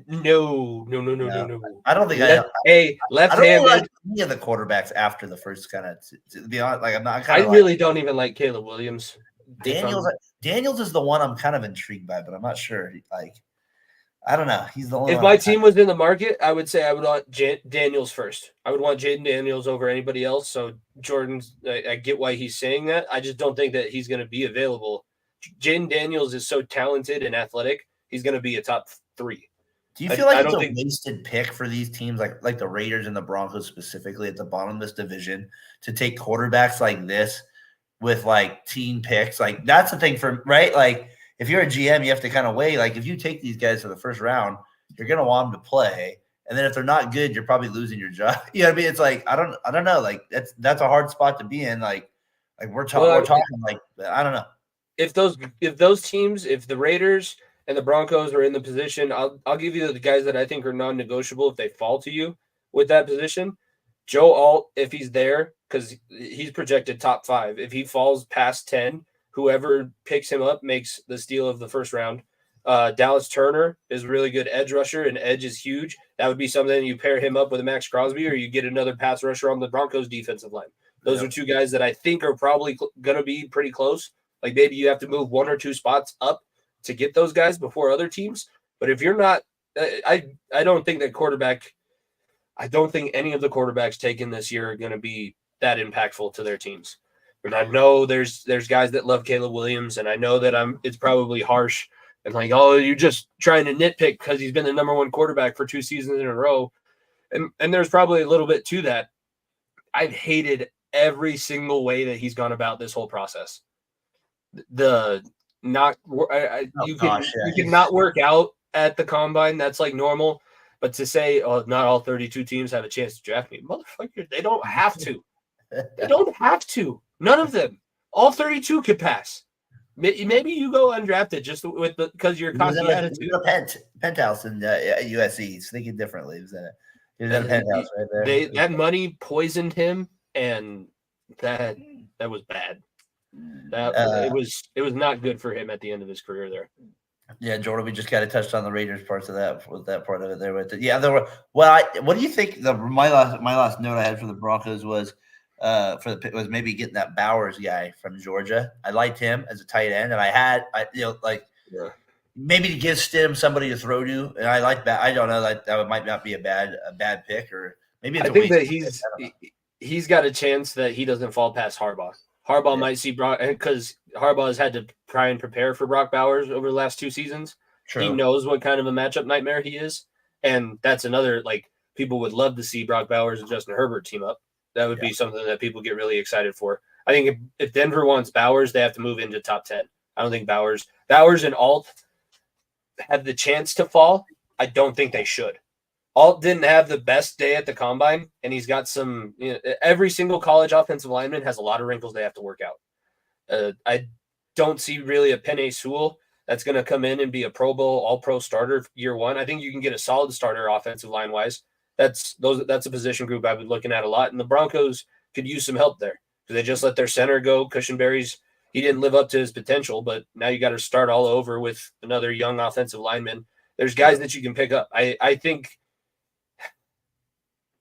No. I don't think left-handed. Like any of the quarterbacks after the first kind of, to be honest, like I'm not I really don't even like Caleb Williams. Daniels is the one I'm kind of intrigued by, but I'm not sure. Like, I don't know. He's the only. If my team was in the market, I would say I would want Daniels first. I would want Jaden Daniels over anybody else. So Jordan's, I get why he's saying that. I just don't think that he's going to be available. Jaden Daniels is so talented and athletic. He's going to be a top 3. Do you feel like it's a wasted pick for these teams, like the Raiders and the Broncos specifically at the bottom of this division, to take quarterbacks like this with like team picks? Like that's the thing right? Like if you're a GM, you have to kind of weigh, like if you take these guys to the first round, you're going to want them to play. And then if they're not good, you're probably losing your job. You know what I mean? It's like, I don't know. Like that's a hard spot to be in. Like we're talking like, I don't know. If those teams, if the Raiders and the Broncos are in the position, I'll give you the guys that I think are non-negotiable if they fall to you with that position. Joe Alt, if he's there, because he's projected top 5. If he falls past 10, whoever picks him up makes the steal of the first round. Dallas Turner is a really good edge rusher, and edge is huge. That would be something you pair him up with a Max Crosby, or you get another pass rusher on the Broncos defensive line. Those are 2 guys that I think are probably going to be pretty close. Like maybe you have to move 1 or 2 spots up to get those guys before other teams. But if you're not, I don't think that quarterback. I don't think any of the quarterbacks taken this year are going to be that impactful to their teams. But I know there's guys that love Caleb Williams, and I know that it's probably harsh and like, oh, you're just trying to nitpick because he's been the number 1 quarterback for 2 seasons in a row. And there's probably a little bit to that. I've hated every single way that he's gone about this whole process. You can not work out at the combine. That's like normal. But to say, oh, not all 32 teams have a chance to draft me, motherfucker, they don't have to. They don't have to. None of them. All 32 could pass. Maybe you go undrafted just with because you're cocky attitude. Penthouse in USC. He's thinking differently. He was in a penthouse right there. That money poisoned him, and that was bad. It was not good for him at the end of his career there. Yeah, Jordan, we just kind of touched on the Raiders parts of that with that part of it there. With it. Yeah, there were. Well, what do you think? My last note I had for the Broncos was was maybe getting that Bowers guy from Georgia. I liked him as a tight end, and maybe to give Stim somebody to throw to. And I like that. I don't know that might not be a bad pick, or maybe it's I think that he's got a chance that he doesn't fall past Harbaugh. Harbaugh might see Brock because Harbaugh has had to try and prepare for Brock Bowers over the last 2 seasons. True. He knows what kind of a matchup nightmare he is. And that's another, people would love to see Brock Bowers and Justin Herbert team up. That would be something that people get really excited for. I think if Denver wants Bowers, they have to move into top 10. I don't think Bowers and Alt have the chance to fall. I don't think they should. Alt didn't have the best day at the combine, and he's got some. Every single college offensive lineman has a lot of wrinkles they have to work out. I don't see really a Penei Sewell that's going to come in and be a Pro Bowl, All-Pro starter year one. I think you can get a solid starter offensive line wise. That's a position group I've been looking at a lot, and the Broncos could use some help there because they just let their center go. Cushenberry's he didn't live up to his potential, but now you got to start all over with another young offensive lineman. There's guys that you can pick up. I think.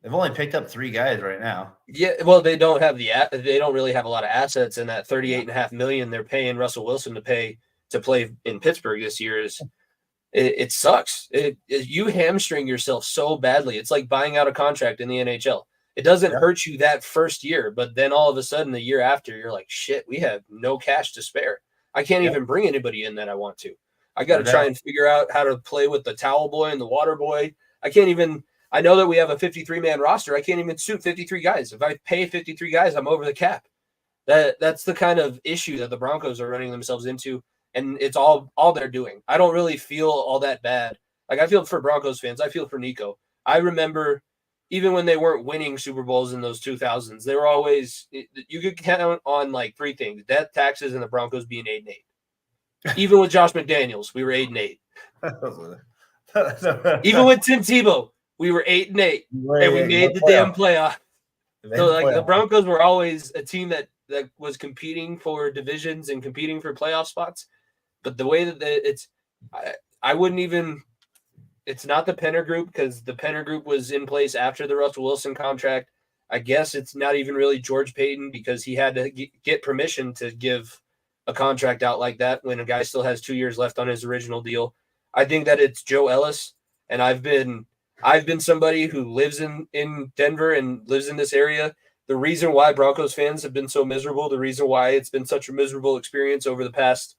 They've only picked up 3 guys right now. Yeah, well, they don't really have a lot of assets, and that $38.5 million they're paying Russell Wilson to play in Pittsburgh this year it sucks. You hamstring yourself so badly. It's like buying out a contract in the NHL. It doesn't hurt you that first year, but then all of a sudden the year after, you're like, shit, we have no cash to spare. I can't even bring anybody in that I want to. I got to try and figure out how to play with the towel boy and the water boy. I know that we have a 53-man roster. I can't even suit 53 guys. If I pay 53 guys, I'm over the cap. That's the kind of issue that the Broncos are running themselves into, and it's all they're doing. I don't really feel all that bad. I feel for Broncos fans. I feel for Nico. I remember even when they weren't winning Super Bowls in those 2000s, they were always – you could count on 3 things, death, taxes, and the Broncos being 8-8. Even with Josh McDaniels, we were 8-8. Even with Tim Tebow, we were 8-8, and we made the damn playoff. So the Broncos were always a team that was competing for divisions and competing for playoff spots. But the way that I wouldn't even. It's not the Penner Group because the Penner Group was in place after the Russell Wilson contract. I guess it's not even really George Payton because he had to get permission to give a contract out like that when a guy still has 2 years left on his original deal. I think that it's Joe Ellis, and I've been somebody who lives in Denver and lives in this area. The reason why Broncos fans have been so miserable, the reason why it's been such a miserable experience over the past,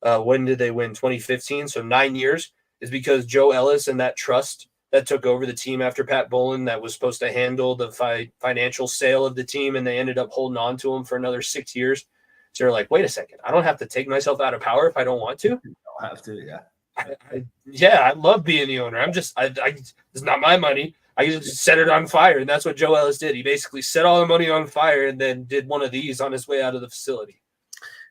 when did they win? 2015, so 9 years, is because Joe Ellis and that trust that took over the team after Pat Bowlen that was supposed to handle the financial sale of the team, and they ended up holding on to him for another 6 years. So you're like, wait a second, I don't have to take myself out of power if I don't want to? You don't have to, yeah. I love being the owner. It's not my money. I just set it on fire, and that's what Joe Ellis did. He basically set all the money on fire and then did one of these on his way out of the facility.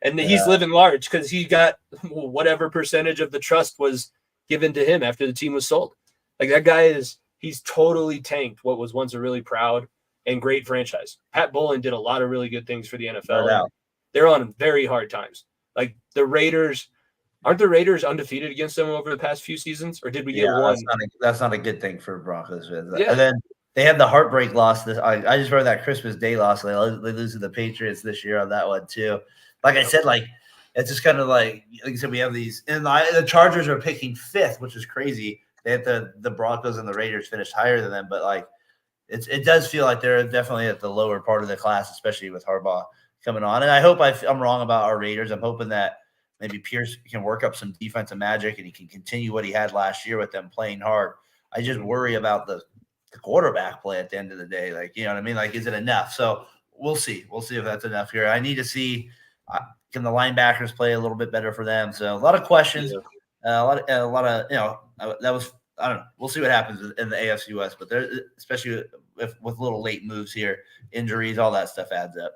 And he's living large because he got whatever percentage of the trust was given to him after the team was sold. That guy he's totally tanked what was once a really proud and great franchise. Pat Bowlen did a lot of really good things for the NFL. They're on very hard times. The Raiders. Aren't the Raiders undefeated against them over the past few seasons, or did we get one? That's not a good thing for Broncos. Yeah. And then they had the heartbreak loss. I just heard that Christmas Day loss. They lose to the Patriots this year on that one too. Like I said, it's just kind of like I said, we have these, and the Chargers are picking 5th, which is crazy. They had the Broncos and the Raiders finished higher than them, but it does feel like they're definitely at the lower part of the class, especially with Harbaugh coming on. And I hope I'm wrong about our Raiders. I'm hoping that maybe Pierce can work up some defensive magic and he can continue what he had last year with them playing hard. I just worry about the quarterback play at the end of the day. You know what I mean? is it enough? So we'll see. We'll see if that's enough here. I need to see can the linebackers play a little bit better for them. So a lot of questions, a lot of that was I don't know. We'll see what happens in the AFC West, but there, especially with little late moves here, injuries, all that stuff adds up.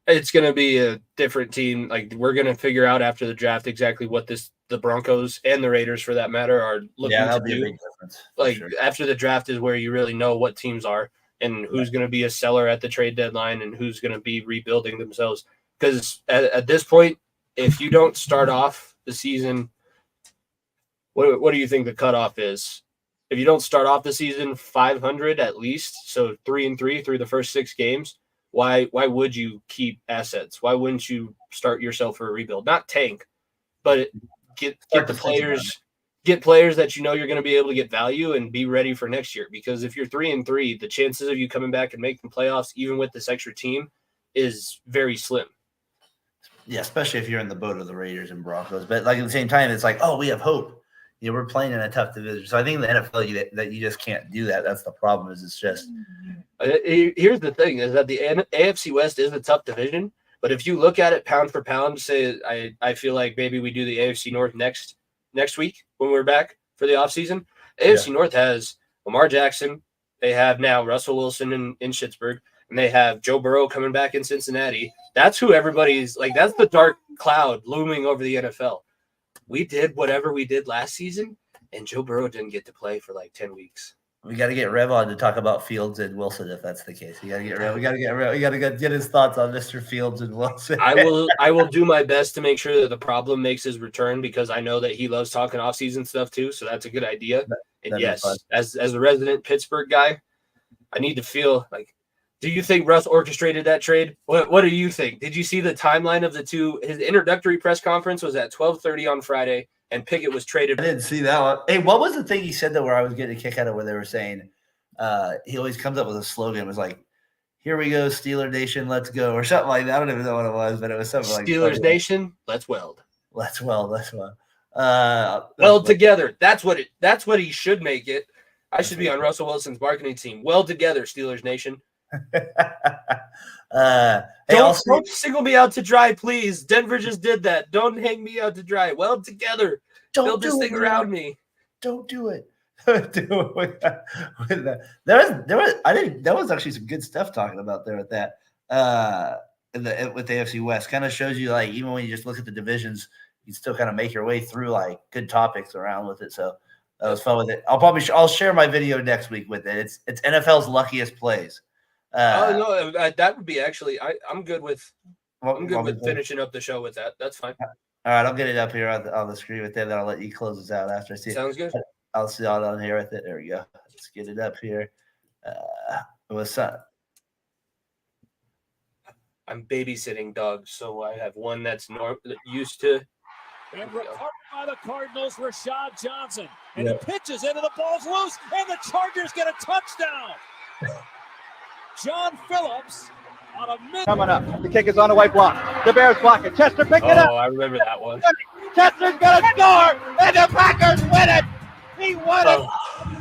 It's going to be a different team. Like, we're going to figure out after the draft exactly what the Broncos and the Raiders, for that matter, are looking to do. A big difference, like, sure. After the draft is where you really know what teams are and who's going to be a seller at the trade deadline and who's going to be rebuilding themselves. Because at this point, if you don't start off the season, what do you think the cutoff is? If you don't start off the season 500 at least, so 3-3 through the first 6 games, why would you keep assets? Why wouldn't you start yourself for a rebuild? Not tank, but get the players, get players that you know you're going to be able to get value and be ready for next year. Because if you're 3-3, the chances of you coming back and making playoffs, even with this extra team, is very slim. Yeah, especially if you're in the boat of the Raiders and Broncos. But like at the same time, it's like, oh, we have hope. You know, we're playing in a tough division. So I think in the NFL that you just can't do that. That's the problem. Is it's just here's the thing: is that the AFC West is a tough division. But if you look at it pound for pound, say I feel like maybe we do the AFC North next week when we're back for the offseason. AFC North has Lamar Jackson. They have now Russell Wilson in Pittsburgh, and they have Joe Burrow coming back in Cincinnati. That's who everybody's like. That's the dark cloud looming over the NFL. We did whatever we did last season, and Joe Burrow didn't get to play for like 10 weeks. We got to get Rev on to talk about Fields and Wilson if that's the case. We got to get Rev. We got to get Rev. We got to get his thoughts on Mr. Fields and Wilson. I will do my best to make sure that the problem makes his return because I know that he loves talking offseason stuff too. So that's a good idea. And yes, as a resident Pittsburgh guy, I need to feel like. Do you think Russ orchestrated that trade? What do you think? Did you see the timeline of the two? His introductory press conference was at 12:30 on Friday, and Pickett was traded. I didn't see that one. Hey, what was the thing he said that where I was getting a kick out of where they were saying he always comes up with a slogan. It was like, "Here we go, Steeler Nation, let's go," or something like that. I don't even know what it was, but it was something like Steelers Nation, let's weld. Let's weld. Let's weld. Weld together. That's what he should make it. I should be on Russell Wilson's marketing team. Weld together, Steelers Nation. Don't single me out to dry, please. Denver just did that. Don't hang me out to dry. Weld together. Build this thing around me. Don't do it. Do it with that. There was actually some good stuff talking about there with that. With the AFC West, kind of shows you like even when you just look at the divisions, you still kind of make your way through like good topics around with it. So that was fun with it. I'll share my video next week with it. It's NFL's luckiest plays. No, that would be actually. I'm good with. I'm good with finishing up the show with that. That's fine. All right, I'll get it up here on the screen with it. Then I'll let you close this out after I see it. Sounds good. I'll see all on here with it. There we go. Let's get it up here. What's up? I'm babysitting dogs, so I have one that's used to. And recovered by the Cardinals, Rashad Johnson. And he pitches into the ball's loose, and the Chargers get a touchdown. John Phillips on a mid. Coming up. The kick is on the white block. The Bears block it. Chester picked it up. Oh, I remember that one. Chester's going to score, and the Packers win it. He won it.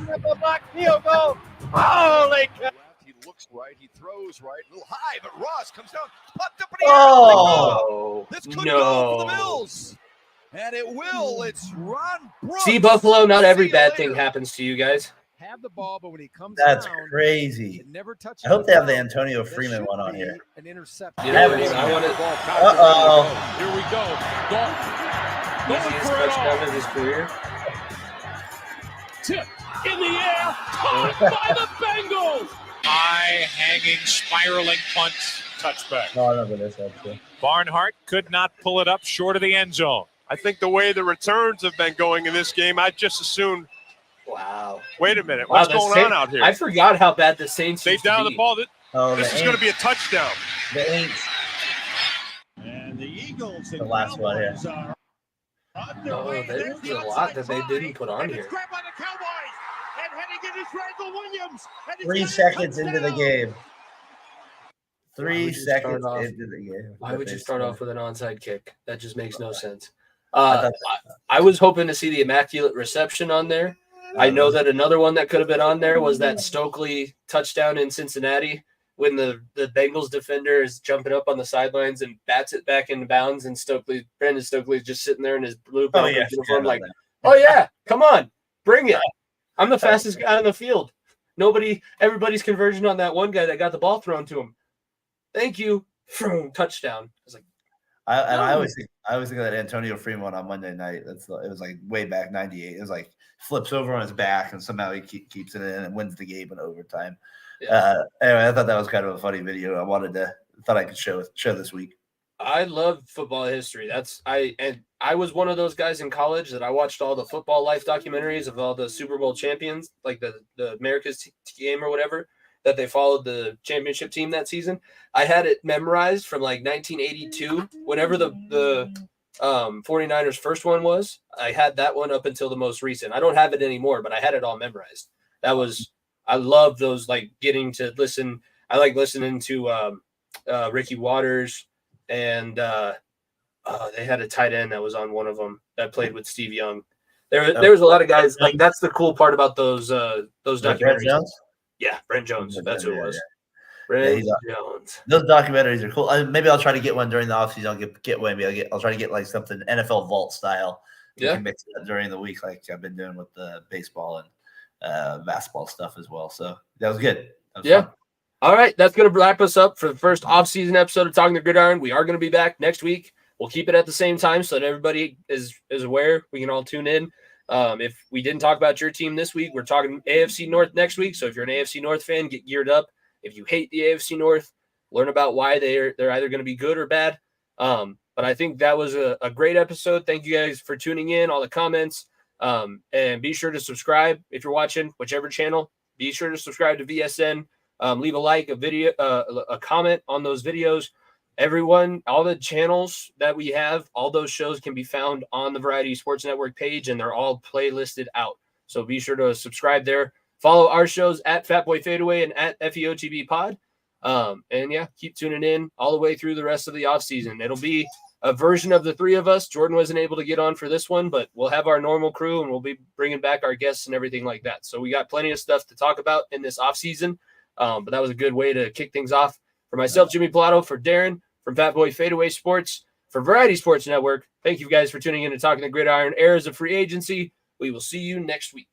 Triple block field goal. Holy cow. He looks right. He throws right. A little high, but Ross comes down. Popped up in the air. This could go for the Mills. And it will. It's Ron Brooks. See, Buffalo, not every bad thing happens to you guys. Have the ball, but when he comes that's down, crazy. Never touch I hope they have the Antonio Freeman one on here. An interception. You know, I want to. Here we go. Easiest touchdown of his career. Tip in the air, caught by the Bengals. High hanging, spiraling punt, touchback. No, I remember this actually. Barnhart could not pull it up short of the end zone. I think the way the returns have been going in this game, I just assumed. Wow. Wait a minute. What's going on out here? I forgot how bad the Saints They down the ball. This is going to be a touchdown. The Aints. And the Eagles. The last one here. No, there's a lot that they didn't put on here. 3 seconds into the game. 3 seconds into the game. Why would you start off with an onside kick? That just makes no sense. I was hoping to see the immaculate reception on there. I know that another one that could have been on there was that Stokely touchdown in Cincinnati when the Bengals defender is jumping up on the sidelines and bats it back into bounds, and Brandon Stokely is just sitting there in his blue uniform like, oh yeah, come on, bring it. I'm the fastest guy on the field. Everybody's conversion on that one guy that got the ball thrown to him. Thank you. touchdown. I was like, I always think of that Antonio Fremont on Monday night. It was like way back 98. It was like flips over on his back and somehow he keeps it in and wins the game in overtime. Yeah. Anyway, I thought that was kind of a funny video. Thought I could show this week. I love football history. I was one of those guys in college that I watched all the Football Life documentaries of all the Super Bowl champions, like the America's game or whatever, that they followed the championship team that season. I had it memorized from like 1982, whenever the 49ers first one was. I had that one up until the most recent. I don't have it anymore, but I had it all memorized. I love those, like getting to listen. I like listening to Ricky Waters, and they had a tight end that was on one of them that played with Steve Young. There was a lot of guys. Like, that's the cool part about those documentaries. Yeah, Brent Jones. That's who it was. Brent Jones. Those documentaries are cool. Maybe I'll try to get one during the offseason. I'll try to get like something NFL Vault style. You can mix it up during the week, like I've been doing with the baseball and basketball stuff as well. So that was good. Fun. All right, that's going to wrap us up for the first off-season episode of Talking the Gridiron. We are going to be back next week. We'll keep it at the same time so that everybody is aware. We can all tune in. If we didn't talk about your team this week, we're talking AFC North next week. So if you're an AFC North fan, get geared up. If you hate the AFC North, learn about why they're either going to be good or bad. But I think that was a great episode. Thank you guys for tuning in, all the comments. And be sure to subscribe if you're watching whichever channel. Be sure to subscribe to VSN. Leave a like, a video, a comment on those videos. Everyone, all the channels that we have, all those shows can be found on the Variety Sports Network page, and they're all playlisted out. So be sure to subscribe there. Follow our shows at Fatboy Fadeaway and at FEOTB Pod. And yeah, keep tuning in all the way through the rest of the offseason. It'll be a version of the three of us. Jordan wasn't able to get on for this one, but we'll have our normal crew, and we'll be bringing back our guests and everything like that. So we got plenty of stuff to talk about in this offseason. But that was a good way to kick things off. For myself, Jimmy Pilato, for Daren, from Fatboy Fadeaway Sports, for Variety Sports Network, thank you guys for tuning in to Talking the Gridiron. Eras of Free Agency. We will see you next week.